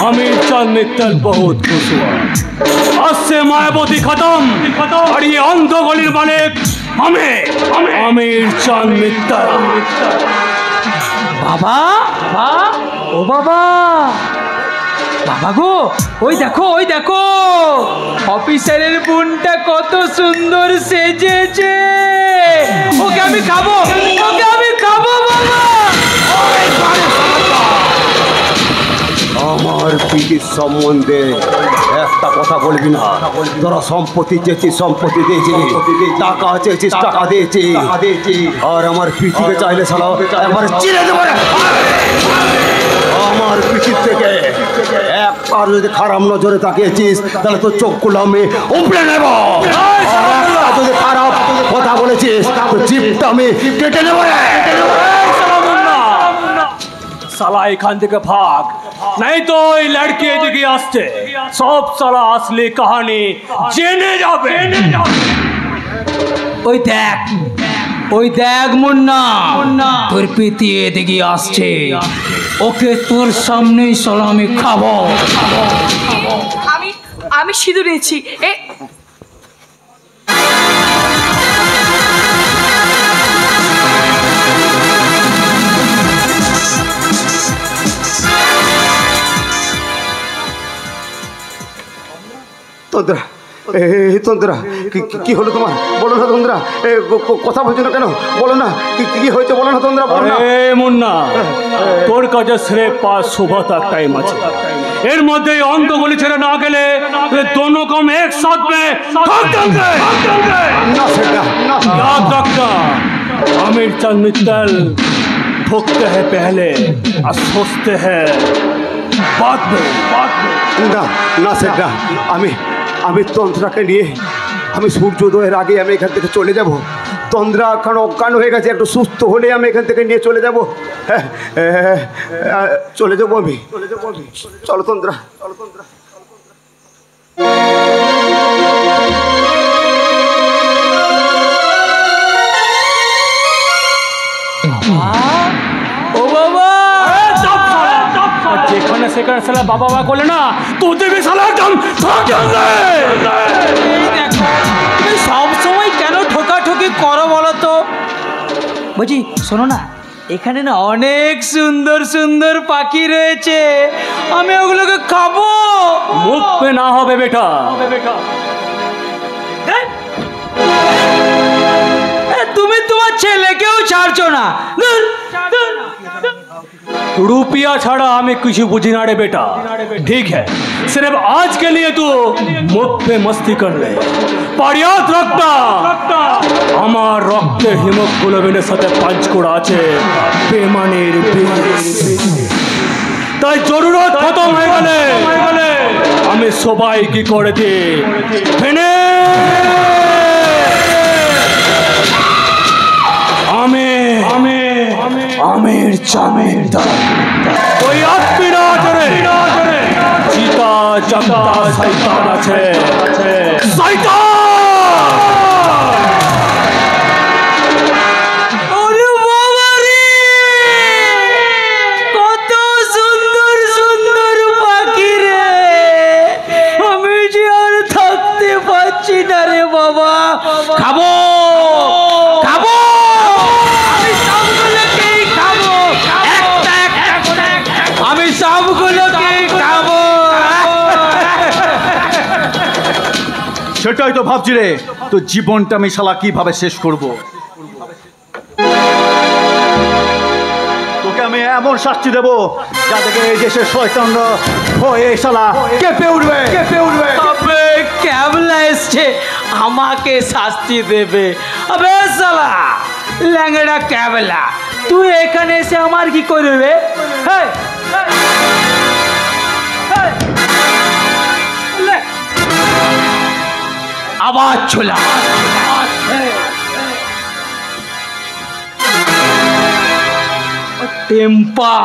आमिर चांद मित्तल, बहुत खुश हुआ। आज से मायावती खत्म और ये अंध गलिर मालिक हमें आमिर चांद मित्तल। বাবা, ও বাবা গো, ওই দেখো অফিসারের বোনটা কত সুন্দর সেজেছে। ওকে আমি খাবো বাবা। আমার প্রীতির সম্বন্ধে একটা কথা বলবি না। তোরা সম্পত্তি চেয়েছিস, সম্পত্তি দিয়েছি, টাকা চেয়েছিস, টাকা দিয়েছি। আর আমার প্রীতিকে চাইলে সালা একবার চিনে দেবো। আমার প্রীতির থেকে একবার যদি খারাপ নজরে তাকিয়েছিস তাহলে তোর চোখগুলো আমি উপড়ে নেব। আর যদি খারাপ কথা বলেছিস তো জিভটা আমি কেটে নেব। साला এখান থেকে ভাগ, नहीं तो ये लड़की एदिके আসছে সব साला असली कहानी জেনে যাবে। ওই দেখ মুন্না, তোর প্রীতি এদিকে আসছে। ওকে তোর সামনেই সালা আমি খাবো। আমি সিঁদুর এনেছি। তন্দ্রা, কি হলো তোমার? বলো না তন্দ্রা, কথা বলছো না কেন? বলো না কি হয়েছে, বলো না তন্দ্রা, বলো না। মুন্না, তোর কাছে স্রেফ 5 सुबह तक टाइम আছে। এর মধ্যে অন্ত গলি ছেড়ে না গেলে दोनों काम एक साथ में याद रखना। आमिर चंद मित्तल ठोकते हैं पहले और सोचते हैं बाद में। না না স্যার না, আমি তন্দ্রাকে নিয়ে আমি সূর্যোদয়ের আগে আমি এখান থেকে চলে যাব। তন্দ্রা এখন অজ্ঞান হয়ে গেছে, একটু সুস্থ হলে আমি এখান থেকে নিয়ে চলে যাব। হ্যাঁ, চলে যাবো আমি। চলো তন্দ্রা, চলো তন্দ্রা। ও বাবা, যেখানে সেখানে সালা বাবা বাবা করলে না তোদের বে সালা একদম তুমি সবসময় কেন ঠোকাঠুকি করো বলো তো? বলছি শোনো না, এখানে না অনেক সুন্দর সুন্দর পাখি রয়েছে, আমি ওগুলোকে খাবো। মুখ पे না হবে বেটা। তুমি তোমার ছেলেকেও ছাড়ছো না। रुपया छाड़ा हमें कुछ बुझी ना रे बेटा। ठीक है, सिर्फ आज के लिए तू मुख पे मस्ती कर ले। पारियात रखता আমার রক্তে হিমোগ্লোবিনের সাথে পাঁচকুড়া আছে বেমানের বিষ। তাই জরুরত খতম হয়ে গেলে আমি সবাই কি করে দিই ফেনে आमिर चामिर कोई आत्मी ना करे जीता जगता शैतान আছে শয়তান। ওরে বাবা রে, কত সুন্দর সুন্দর পাখি রে, আমি যে আর থাকতে পারছি না রে বাবা। খাবো খাবো, আমি সবগুলোকে খাবো। সেটাই তো ভাবছি রে, তো জীবনটা আমি শালা কিভাবে শেষ করব। তোকে আমি এমন শাস্তি দেবো যা থেকে এই দেশের শয়তানরা হয়ে শালা কেঁপে উঠবে। আবে ক্যাবলা এসছে, আমাকে শাস্তি দেবে? আবে শালা ল্যাংড়া ক্যাবলা, তুই এখানে এসে আমার কি করবে? আবার ছোলা টেম্পা।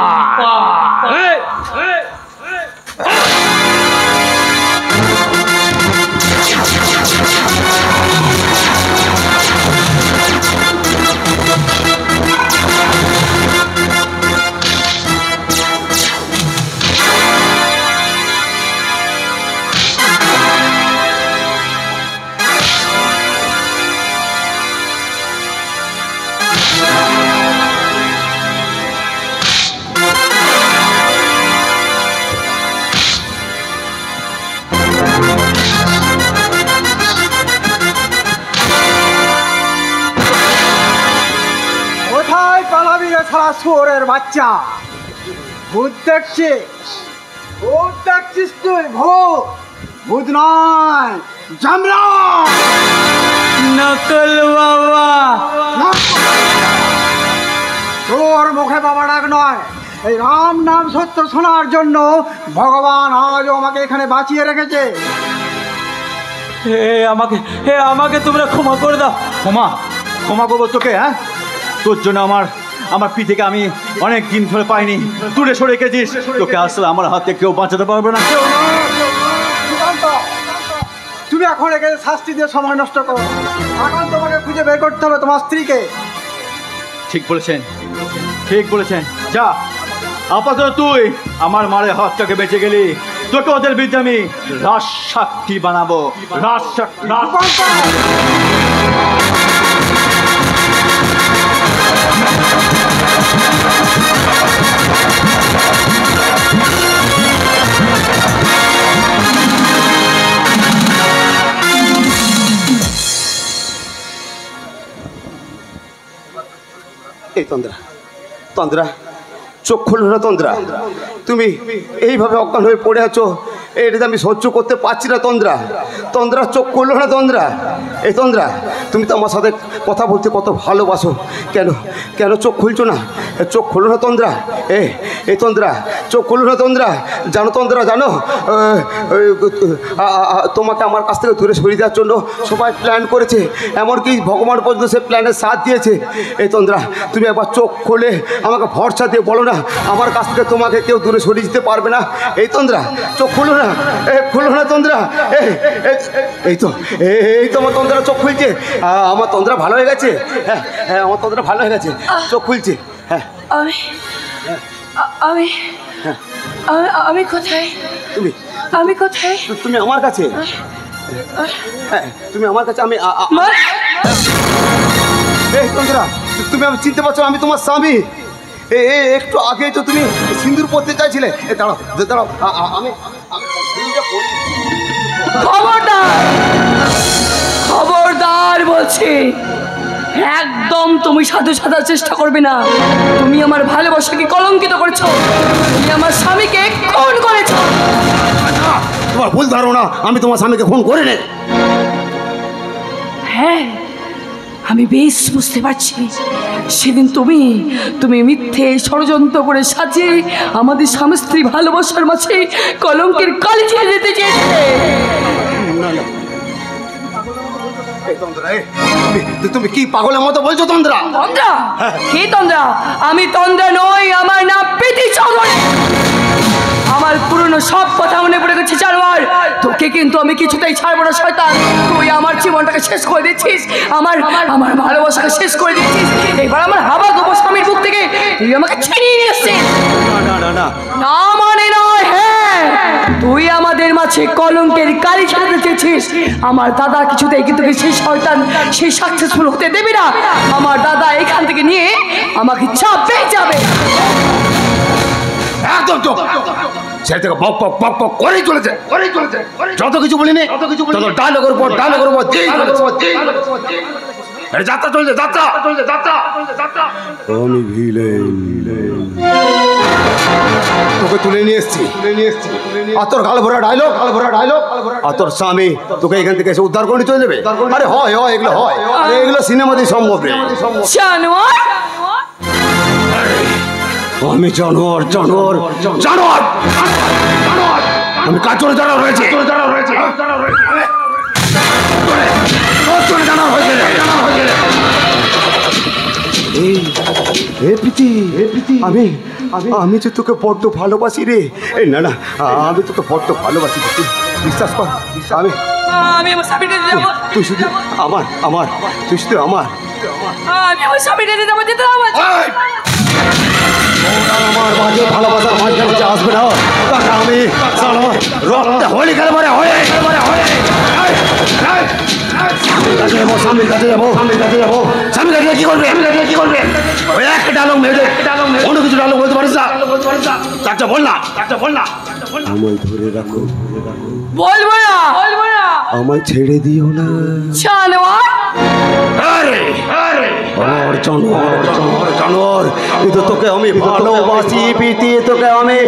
শুয়োরের বাচ্চা, ভূত দেখছি, ভূত দেখছিস তুই? ভূত ভূত নয়, জামরা নকল বাবা। তোর মুখে বাবা ডাক নয়, এই রাম নাম সত্য শোনার জন্য ভগবান আজও আমাকে এখানে বাঁচিয়ে রেখেছে। আমাকে তোমরা ক্ষমা করে দাও। ক্ষমা করবো তোকে? হ্যাঁ, তোর জন্য আমার পিঠেকে আমি অনেক দিন ধরে পাইনি, দূরে সরে গেছিস। তোকে আসলে আমার হাতে কেউ বাঁচাতে পারবে না। তুমি এখন এখানে শাস্তি দিয়ে সময় নষ্ট করো, এখন তোমাকে খুঁজে বের করতে হবে তোমার স্ত্রীকে। ঠিক বলেছেন। যা, আপাতত তুই আমার মারে হাতটাকে বেঁচে গেলি, তোকে ওদের বিরুদ্ধে আমি রাজ সাক্ষী বানাবো। রাজ সাক্ষী। এই তন্দ্রা চোখ খুলো না তন্দ্রা, তুমি এইভাবে অজ্ঞান হয়ে পড়ে আছো, এটা আমি সহ্য করতে পারছি না তন্দ্রা। চোখ খুলো না তন্দ্রা। এই তন্দ্রা, তুমি তো আমার সাথে কথা বলতে কত ভালোবাসো, কেন কেন চোখ খুলছো না? চোখ খোলো না তন্দ্রা। এই তন্দ্রা, চোখ খোলো না তন্দ্রা। জানো তন্দ্রা, জানো তোমাকে আমার কাছ থেকে দূরে সরিয়ে দেওয়ার জন্য সবাই প্ল্যান করেছে, এমনকি ভগবান পর্যন্ত সে প্ল্যানের সাথ দিয়েছে। এই তন্দ্রা, তুমি একবার চোখ খোলে আমাকে ভরসা দিয়ে বলো না আমার কাছ থেকে তোমাকে কেউ দূরে সরিয়ে দিতে পারবে না। এই তন্দ্রা, চোখ খুলো না, খুলো না তন্দ্রা। এই তো আমার তন্দ্রা চোখ খুলছে। আমার তন্দ্রা ভালো হয়ে গেছে। হ্যাঁ হ্যাঁ, আমার তন্দ্রা ভালো হয়ে গেছে, চোখ খুলছে। হ্যাঁ, আমি কোথায়? আমি কোথায়? তুমি আমার কাছে। হ্যাঁ, তুমি আমার কাছে। আমি এই তন্দ্রা, তুমি আমি চিনতে পারছো? আমি তোমার স্বামী। একটু আগে তো তুমি সিঁদুর পরতে চাইছিলে। দাঁড়াও দাঁড়াও, আমি খবরদার বলছি, একদম তুমি সাধু সাধার চেষ্টা করবে না। তুমি আমার ভালোবাসাকে কলঙ্কিত করেছো, তুমি আমার স্বামীকে খুন করেছো। তোমার ভুল ধারণা, আমি তোমার স্বামীকে খুন করে নে। হ্যাঁ, আমি বেশ বুঝতে পারছি। সেদিন তুমি মিথ্যে ষড়যন্ত্র করে সাজিয়ে আমাদের স্বামী স্ত্রী ভালোবাসার মাঝে কলঙ্কের কালি ছেড়ে দিতে চেয়েছিলে। তুমি কি পাগলের মতো বলছো তন্দ্রা? তন্দ্রা? কি তন্দ্রা? আমি তন্দ্রা নই, আমার নাম প্রীতি চৌধুরী। আমার পুরনো সব কথা মনে পড়ে গেছে জানোয়ার। তোকে কিন্তু আমি কিছুতেই ছাড়বো না শয়তান। তুই আমার জীবনটাকে শেষ করে দিচ্ছিস, আমার ভালোবাসাকে শেষ করে দিচ্ছিস। এবার আমার হাবা গোবর স্বামীর বুক থেকে তুই আমাকে ছিনিয়ে নিয়ে এসছিস। না মানে নয়, হ্যাঁ, তুই আমাদের মাঝে কলঙ্কের কালি ছেড়ে চেয়েছিস। আমার দাদা কিছুতেই কিন্তু সেই শয়তান সেই সাকসেসফুল হতে দেবে না। আমার দাদা এখান থেকে নিয়ে আমাকে চাপে যাবে। একদম চুপ। সে থেকে বক বক বক বক করেই চলেছে। যত কিছু বলিনি, তত ডায়লগের উপর যাত্রা চলছে, যাত্রা। আমি ভিলেন, তোকে তুলে নিয়ে এসছি। আর তোর গাল ভরা ডায়লগ, আর তোর স্বামী তোকে এখান থেকে এসে উদ্ধার করে চলে যাবে। আরে হয়, এগুলো হয়, এগুলো সিনেমাতেই সম্ভব রে। আমি জানোয়ার, আমি কাজরে জানোয়ার রয়েছে। আমি যে তোকে বড্ড ভালোবাসি রে। না আমি তোকে বড্ড ভালোবাসি, বিশ্বাস কর। আমি আমার স্বামীর কাছে যাবো। তুই শুধু আমার তুই শুধু আমার। আমি আমার স্বামীর কাছে যাবো, যেতে হবে। আমার মাঝে ভালোবাসার মাঝখানে আসবে না। আমি রক্তে হোলি খেলে মারে হয়ে স্বামীর কাছে যাবো। স্বামীর কাছে কি করবে? ওই একটা ডায়লগ মেরে অন্য কিছু ডায়লগ বলতে পারিস না। চারটা বল না। আমায় ধরে রাখো। বলবো না। আমায় ছেড়ে দিও না। জানোয়ার, কিন্তু তোকে আমি ভালোবাসি প্রীতি, তোকে আমি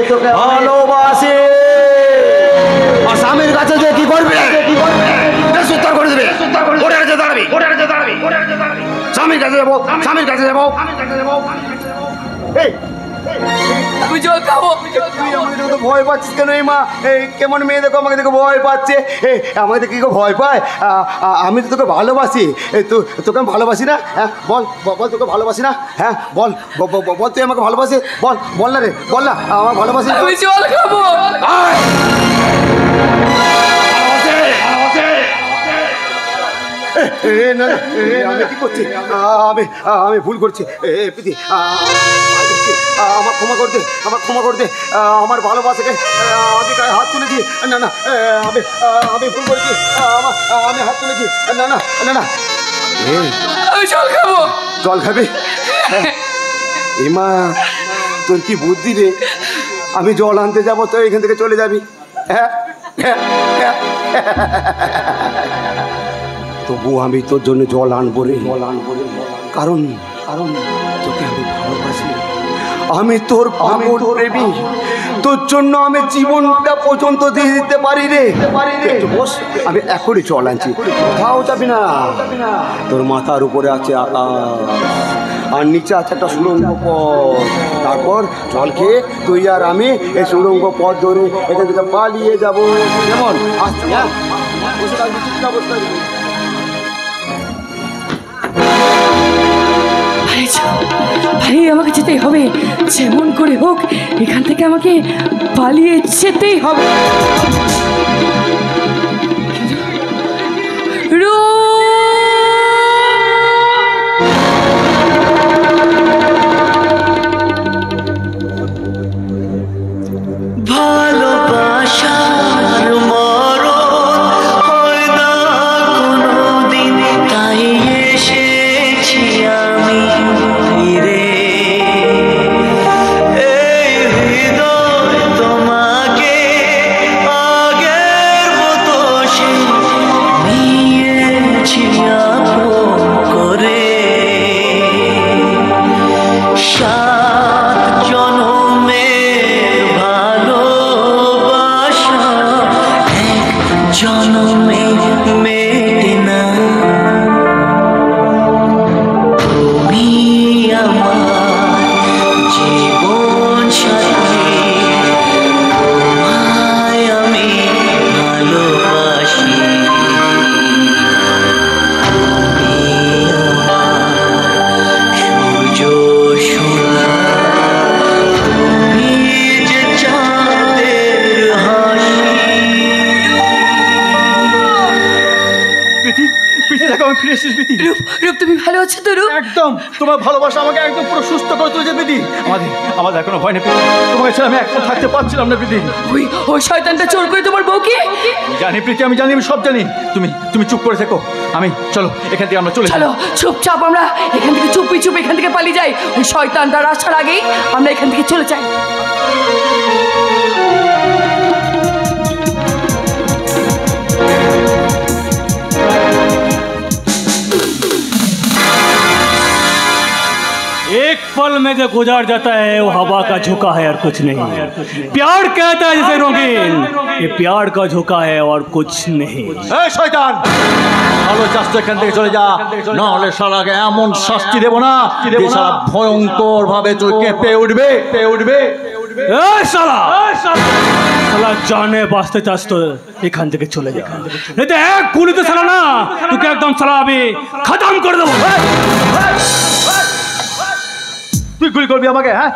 ভালোবাসি। আর স্বামীর কাছে যে কি করবে? উত্তর করে দেবে। ওটার কাছে দাঁড়াবি। স্বামীর কাছে যাবো। আমি জল খাবো। ভয় পাচ্ছিস কেন? এই মা কেমন মেয়ে দেখো, আমাকে দেখো ভয় পাচ্ছে। আমাকে দেখে কি ভয় পায়? আমি তো তোকে ভালোবাসি। তোকে আমি ভালোবাসি না? হ্যাঁ বল, তোকে ভালোবাসি না? হ্যাঁ বল, তুই আমাকে ভালোবাসি? বল না রে, বল না আমার ভালোবাসি। আমি জল খাবো। আমি কি করছি? আমি ভুল করছি। প্রীতি, আমার ক্ষমা করে দে। আমার ভালোবাসাকে আমি গায়ে হাত তুলেছি। না আমি ভুল করেছি। আমি হাত তুলেছি। না আমি জল খাবো। জল খাবি? এমা, তোর কি বুদ্ধি রে? আমি জল আনতে যাবো, তো এখান থেকে চলে যাবি। তবু আমি তোর জন্য জল আনবো রে। কারণ তোকে আমি ভালোবাসি। আমি তোর পাগল প্রেমী। তোর জন্য আমি জীবনটা পর্যন্ত দিয়ে দিতে পারি রে। একটু বস, আমি এখনই চল আনছি, কোথাও যাবি না। তোর মাথার উপরে আছে আকাশ, আর নিচে আছে একটা সুড়ঙ্গ পথ। তারপর জল খেয়ে তুই আর আমি এই সুড়ঙ্গ পথ ধরে এখান থেকে পালিয়ে যাবো। কেমন? আসছি, হ্যাঁ? বসে থাকবি, চুপচাপ বসে থাকবি। ভাই আমাকে যেতেই হবে, যেমন করে হোক এখান থেকে আমাকে পালিয়ে যেতেই হবে। ভালোবাসার মরণ হয় না কোনোদিন, তাই এসেছি আমি ফিরে। এই হৃদয় তোমাকে আগের মতো সে নিয়েছি আপন করে। সাত জনমের ভালোবাসা এক জনমে মেটে না। তুমি আমার জীবন সাথী, তোমায় আমি ভালোবাসি। সূর্য সোনা, তুমি যে চাঁদের হাসি। প্রীতি, প্রীতি দেখো আমি ফিরে এসেছি। প্রীতি, রূপ, তুমি ভালো আছো তো রূপ? একদম তোমার ভালোবাসা আমাকে একদম পুরো সুস্থ করে তুলেছে প্রীতি। আমাদের কোনো ভয় নেই প্রীতি, তোমাকে ছেড়ে আমি একদম থাকতে পারছিলাম না প্রীতি। ওই শয়তানটা চোর করে তোমার বউকে? জানি প্রীতি, আমি জানি, আমি সব জানি। তুমি চুপ করে থেকো, আমি চলো এখান থেকে আমরা চলে যাই। চলো চুপচাপ আমরা এখান থেকে চুপি চুপ এখান থেকে পালিয়ে যাই। ওই শয়তানটা আসার আগেই আমরা এখান থেকে চলে যাই। एक पल में जो गुजार जाता है वो हवा का झोंका है और कुछ नहीं। प्यार कहता है जैसे रंगीन, ये प्यार का झोंका है और कुछ नहीं। এই শয়তান, ভালো চাষ এখান থেকে চলে যা, না হলে শালাকে এমন শাস্তি দেবো না যে শালা ভয়ঙ্কর ভাবে তুই কেঁপে উঠবে। ए साला साला जाने वास्ते चास तो एखान থেকে চলে যা, नहीं तो एक गुली तो साला ना तुके एकदम साला अभी खत्म कर देबो। তুই গুলি করবি আমাকে? হ্যাঁ,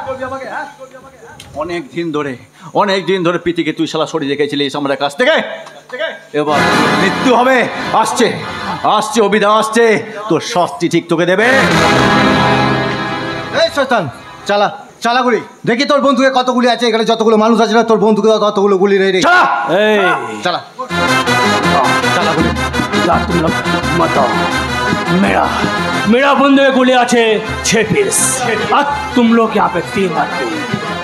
অনেক দিন ধরে প্রীতিকে তুই শালা সরিয়ে রেখেছিলিস আমাদের কাছ থেকে। এবার মৃত্যু হবে, আসছে অবিধা আসছে, তোর শাস্তি ঠিক তোকে দেবে। এই শয়তান, চালা গুলি দেখি তোর বন্ধুকে কত গুলি আছে। এখানে যতগুলো মানুষ আছে না, তোর বন্ধুকে ততগুলো গুলি নেই রে। चाला गुली तुम लोग मत आओ। मेरा बंदे गोली आछे 6 पीस और तुम लोग यहाँ पे 3 आदमी,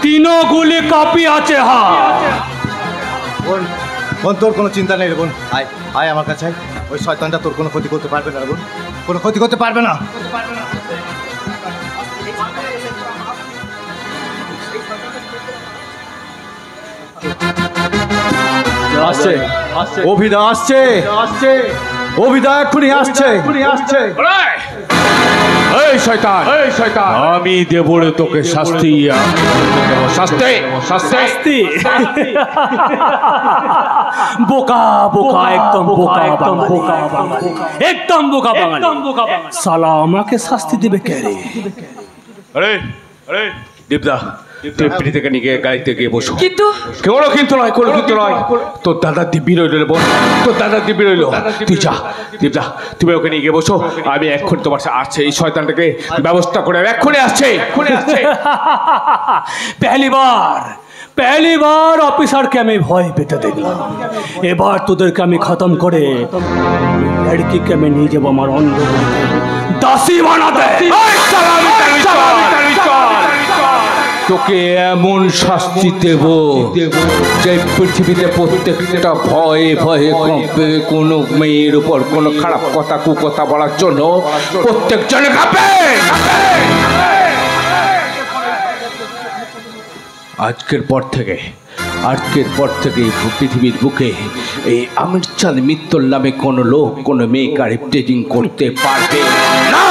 तीनों गोली काफी आछे। हाँ বোন, তোর কোনো চিন্তা নেই রে বোন। আয় আমার কাছে আয়। ওই শয়তানটা তোর কোনো ক্ষতি করতে পারবে না রে বোন, কোনো ক্ষতি করতে পারবে না। আসছে অভিধা, অভিধা এক্ষুনি আসছে। এই শয়তান আমি দেব রে তোকে শাস্তি। বোকা একদম বোকা বাঙালি সালা আমাকে শাস্তি দেবে কে রে? আরে দীপদা, তুই পিঠে থেকে নিয়ে গাড়িতে গিয়ে বসো। কিন্তু নয়, তোর দাদার দিব্যি রইল রে বোন, তোর দাদার দিব্যি রইল। তুই যা দীপদা, তুমি ওকে নিয়ে গিয়ে বসো। আমি এক্ষুনি তোমার আসছে, এই শয়তানটাকে ব্যবস্থা করে এক্ষুনি আসছে। पहली बार ऑफिसर के मैं भय पेते देखलाम, एबार তোদেরকে আমি খতম করে লড়কিকে আমি নিয়ে যাব আমার অন্ধ দাসী বানাতে। তোকে এমন শাস্তি দেব যে পৃথিবীতে প্রত্যেকটা ভয়ে কঁপে, কোনো মেয়ের উপর কোনো খারাপ কথা কুকথা বলার জন্য প্রত্যেকজনে কাঁপে। আজকের পর থেকে এই পৃথিবীর বুকে এই আমির চাঁদ মিত্তল নামে কোনো লোক কোনো মেয়েকে আর টেজিং করতে পারবে না।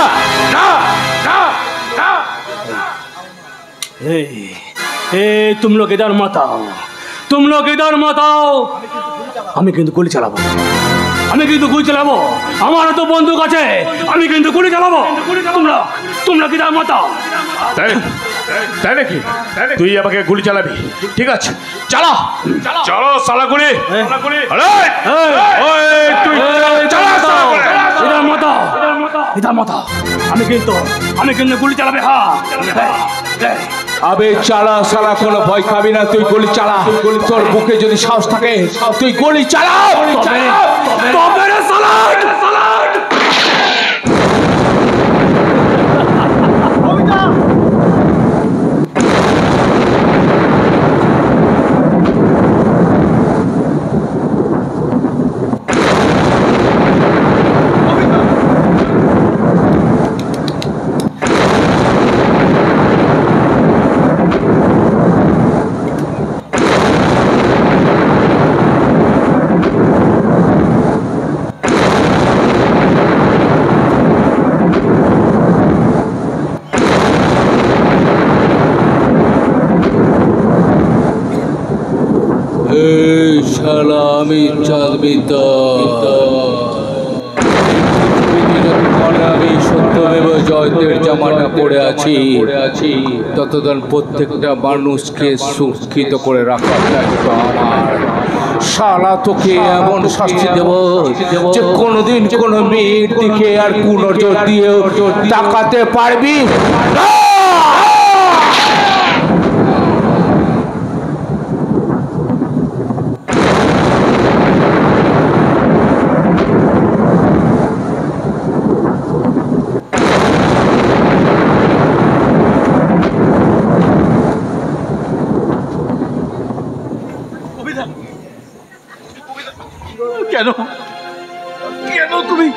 तुम लोग इधर मत आओ, আমি কিন্তু গুলি চালাবো, আমারও তো বন্দুক আছে, আমি কিন্তু গুলি চালাবো। তোমরা কি দাম মত? তাই নাকি? তুই আমাকে গুলি চালাবি? ঠিক আছে, চালা সালা গুলি। ইধর মত, আমি কিন্তু গুলি চালাবে। হ্যাঁ আবে চালা সালা, কোনো ভয় খাবি না, তুই গুলি চালা। তোর বুকে যদি সাহস থাকে তুই গুলি চালা। তবে রে সালাড। আমি চাঁদ আমি সত্যমেব জয়তের জামাটা পড়ে আছি, ততদিন প্রত্যেকটা মানুষকে সুরক্ষিত করে রাখার দায়িত্ব আমার। শালা তোকে এমন শাস্তি দেব যে কোনোদিন কোনো মেয়ের দিকে আর কুনজর দিয়েও তাকাতে পারবি না। কেন তুমি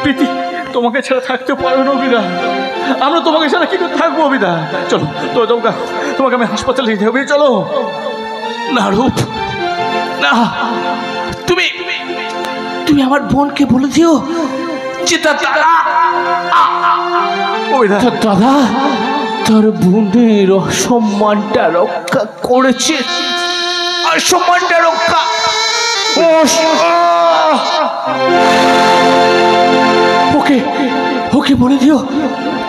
প্রীতি তোমাকে ছাড়া থাকতে পারো না অভিদা, আমরা তোমাকে ছাড়া কি করে থাকবো অভিদা? চলো তোমাকে আমি হাসপাতালে নিয়ে যাবো, চলো। না রূপ না, তুমি আমার বোনকে বলে দিও যে দাদা তার বোনের অসম্মানটা রক্ষা করেছে, অসম্মানটা রক্ষা। ওকে বলে দিও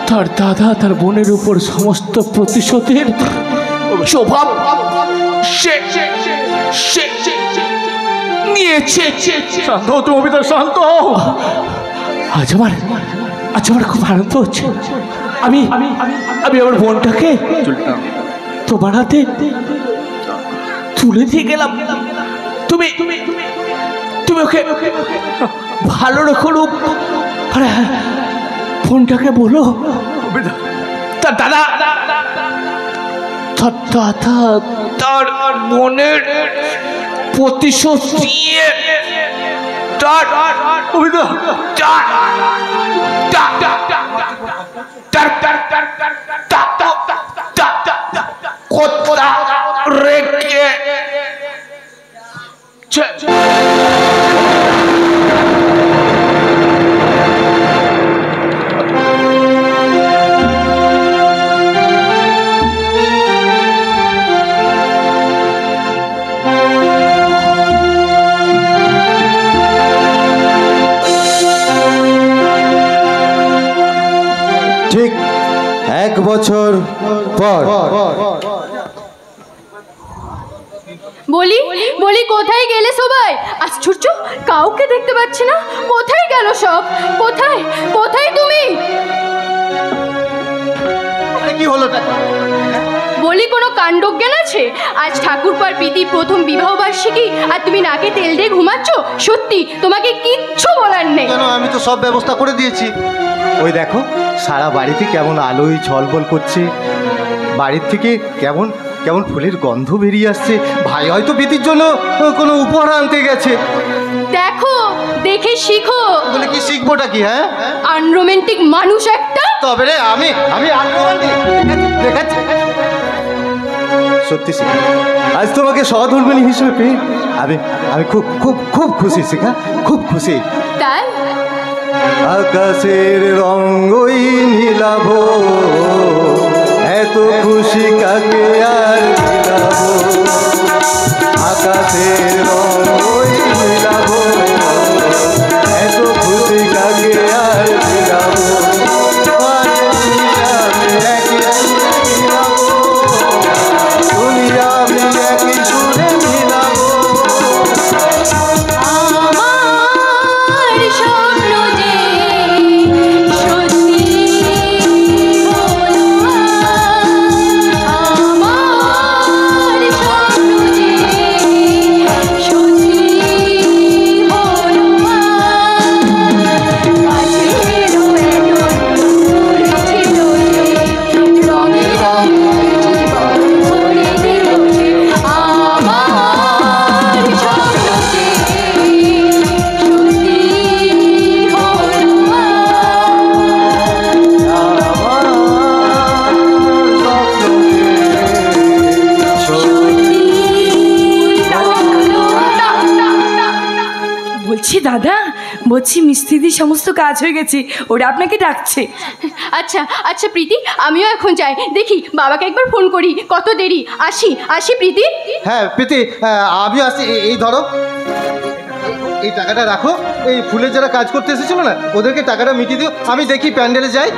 তার দাদা তার বোনের উপর সমস্ত প্রতিশোধের স্বভাব নিয়েছে। শান্ত হও তুমি অভিদা, শান্ত হও। আজ আমার খুব আনন্দ হচ্ছে। আমি আমার বোনটাকে তোমার হাতে তুলে দিয়ে গেলাম। তুমি ওকে ভালো রেখো রূপ। বোনটাকে বলো তার দাদা তার বোনের প্রতিশোধ দিয়ে রেখে ঠিক 1 বছর পর বলি কোথায় গেলে সবাই? আশ্চর্য, কাউকে দেখতে পাচ্ছি না। কোথায় গেল সব? কোথায় তুমি? কি হলো? বলি কোনো কাণ্ডজ্ঞান আছে? আজ ঠাকুরপার প্রীতির প্রথম বিবাহ বার্ষিকী আর তুমি নাকে তেল দিয়ে ঘুমাচ্ছ? সত্যি তোমাকে কিচ্ছু বলার নেই। কেন, আমি তো সব ব্যবস্থা করে দিয়েছি। ওই দেখো সারা বাড়িতে কেমন আলোয় ঝলবল করছে, বাড়ির থেকে কেমন ফুলের গন্ধ বেরিয়ে আসছে। ভাই হয়তো প্রীতির জন্য কোনো উপহার আনতে গেছে। দেখো দেখো, দেখে শিখো। বলে কি শিখবোটা কি? হ্যাঁ, আনরোমান্টিক মানুষ একটা। তবে রে আমি দেখাচ্ছি। সত্যি শিখা, আজ তোমাকে সহধর্মিণী হিসেবে পেয়ে আমি আমি খুব খুব খুব খুশি শিখা, খুব খুশি। তাই আকাশের রঙই নীলাভ, এত খুশি কাকে আর নীলাভ। আকাশের রঙই নীলাভ, এত খুশি কাকে আর নীলাভ। তুমি আমি একই সুরে নীলাভ। আমার স্বপ্ন যে সত্যি হলো, আমার স্বপ্ন যে সত্যি হলো। কাছের ছিল রঙে রঙে জীবন ভরে দিল সে। আমার স্বপ্ন যে সত্যি বলছি দাদা, বলছি মিস্ত্রিদির সমস্ত কাজ হয়ে গেছে, ওরা আপনাকে ডাকছে। আচ্ছা আচ্ছা প্রীতি, আমিও এখন যাই, দেখি বাবাকে একবার ফোন করি। কত দেরি? আসি আসি প্রীতি। হ্যাঁ প্রীতি, আমি আসছি। এই ধরো, এই টাকাটা রাখো। এই ফুলের যারা কাজ করতে এসেছিল না, ওদেরকে টাকাটা মিটিয়ে দিও। আমি দেখি প্যান্ডেলে যাই,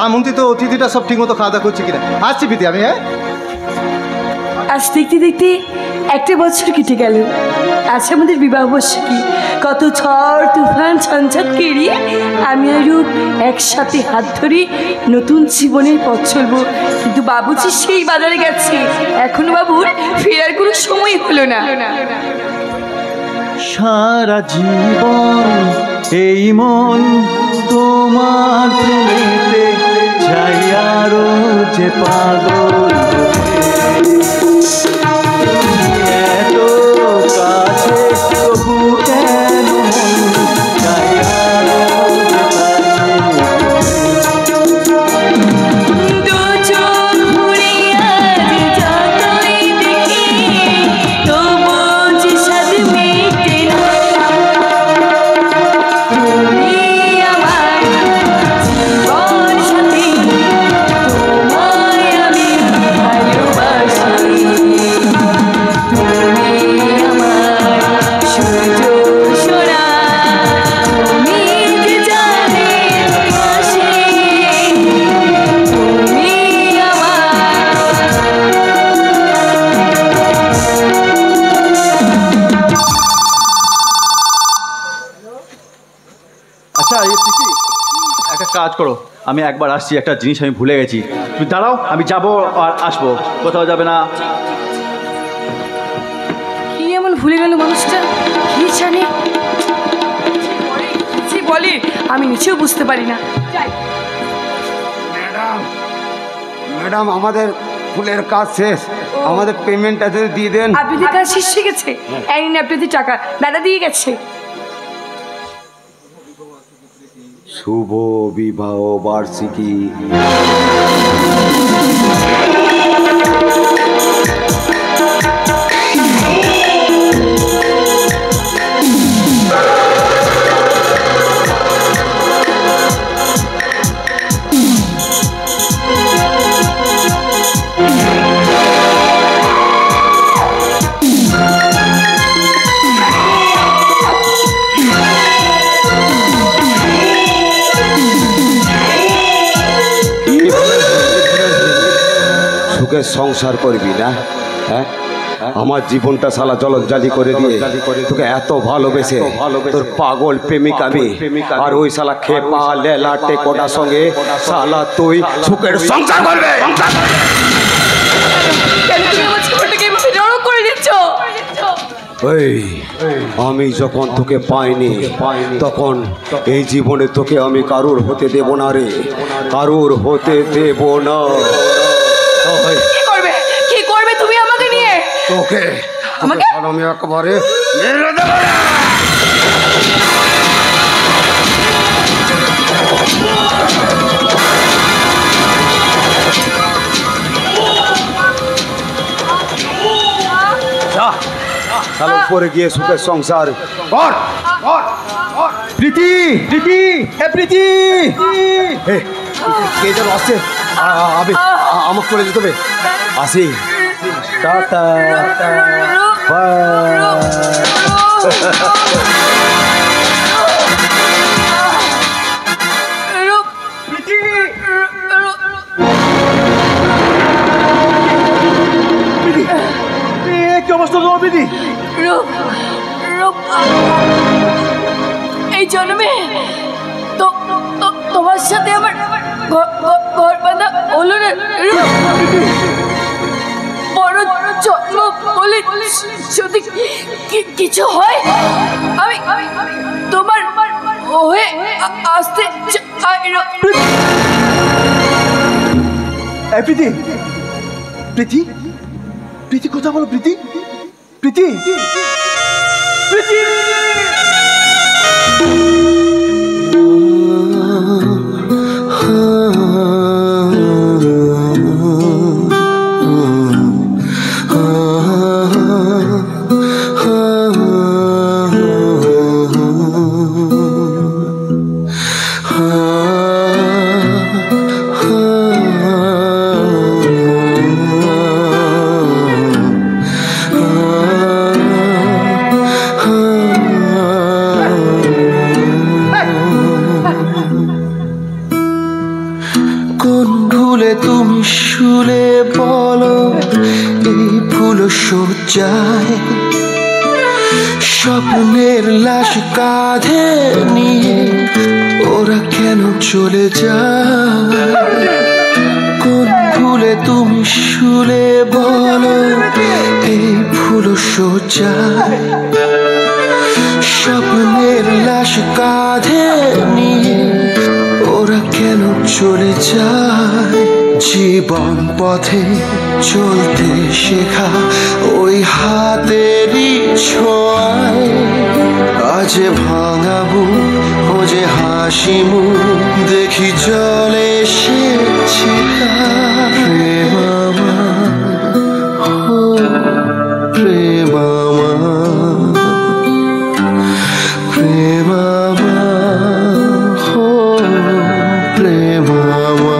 আমন্ত্রিত অতিথিটা সব ঠিকমতো খাওয়া দাওয়া করছে কিনা। আসছি প্রীতি আমি। হ্যাঁ, আজ দেখতে দেখতে একটা বছর কেটে গেল। আজ আমাদের বিবাহ বার্ষিকী। কত ঝড় তুফান ঝঞ্ঝাট কেড়িয়ে আমি আর রূপ একসাথে হাত ধরে নতুন জীবনের পথ চলবো। কিন্তু বাবুজি সেই বাজারে গেছে, এখনো বাবুর ফেরার কোনো সময় হলো না। সারা জীবন এই মন তোমার প্রেমেতে যাই আরো যে পাগল। এত কাছে তবু কেন মন যাই আরো যে দু চোখ ভরে আজ যতই দেখি, তবু যে স্বাদ মেটে না। তুমি আমার জীবন সাথী, তোমায় আমি ভালোবাসি। তুমি আমার সূর্য সোনা, তুমি যে জানের পাশে, তুমি আচ্ছা এই প্রীতি, একটা কাজ করো, আমি একবার আসছি, একটা জিনিস আমি ভুলে গেছি। তুমি দাঁড়াও, আমি যাবো আর আসবো, কোথাও যাবে না। কি এমন ভুলে গেল মানুষটা, কি জানে কি বলে, আমি নিচেও বুঝতে পারি না। যাই। ম্যাডাম, আমাদের ফুলের কাজ শেষ, আমাদের পেমেন্টটা যদি দিয়ে দেন। আপনাদের কাজ শেষ হয়ে গেছে? এই নিন আপনাদের টাকা, দাদা দিয়ে গেছে। শুভ বিবাহ বার্ষিকী। সুখে সংসার করবি না? হ্যাঁ, আমার জীবনটা শালা জলজ্জালি করে দিয়ে তোকে এত ভালোবেসে তোর পাগল প্রেমিক আমি, আর ওই শালা খেপা লেলা টেকোটার সঙ্গে শালা তুই সুখের সংসার করবে। কেন তুমি আমার জীবনটাকে এভাবে নরক করে দিচ্ছ? এই আমি যখন তোকে পাইনি তখন এই জীবনে তোকে আমি কারুর হতে দেব না রে, কারুর হতে দেব না। কি করবে তুমি আমাকে নিয়ে? তোকে আমাকে আমি একেবারে মেরে দেব। তাহলে উপরে গিয়ে সুখের সংসার কর। প্রীতি, প্রীতি, হে প্রীতি, কে যেন আসছে, আমাকে চলে যেতে হবে। আসি, টাটা, কি অবস্থা তোমার প্রীতি? এই জন্মে তোমার সাথে আমার ঘর বাঁধা হলো না। বড় জন্ম বলে যদি কিছু হয় আমি তোমার হয়ে আসতে চাই। প্রীতি, প্রীতি, প্রীতি কথা বলো। প্রীতি, প্রীতি, প্রীতি। স্বপ্নের লাশ কাঁধে নিয়ে ওরা কেন চলে যায়? কোন ভুলে তুমি শুলে বলো এই ভুল সোজায়? স্বপ্নের লাশ কাঁধে নিয়ে ওরা কেন চলে যায়? জীবন পথে চলতে শেখা ওই হাতেরই ছোঁয়ায় আজ ভাঙাবো ও যে হাসি মুখ দেখি জলে সে প্রেমামা ও প্রেমামা প্রেমামা ও প্রেমামা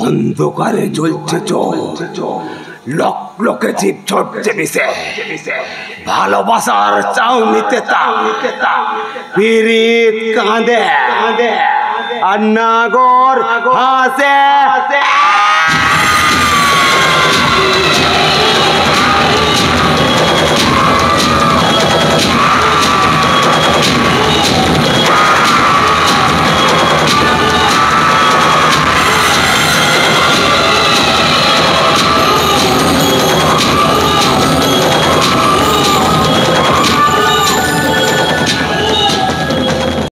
অন্ধকারে জ্বলছে চোখ, লোক লোকে জীব ছড়ছে বিষে, ভালোবাসার চাউনিতে পীড়িত কাঁদে আর নাগর হাসে।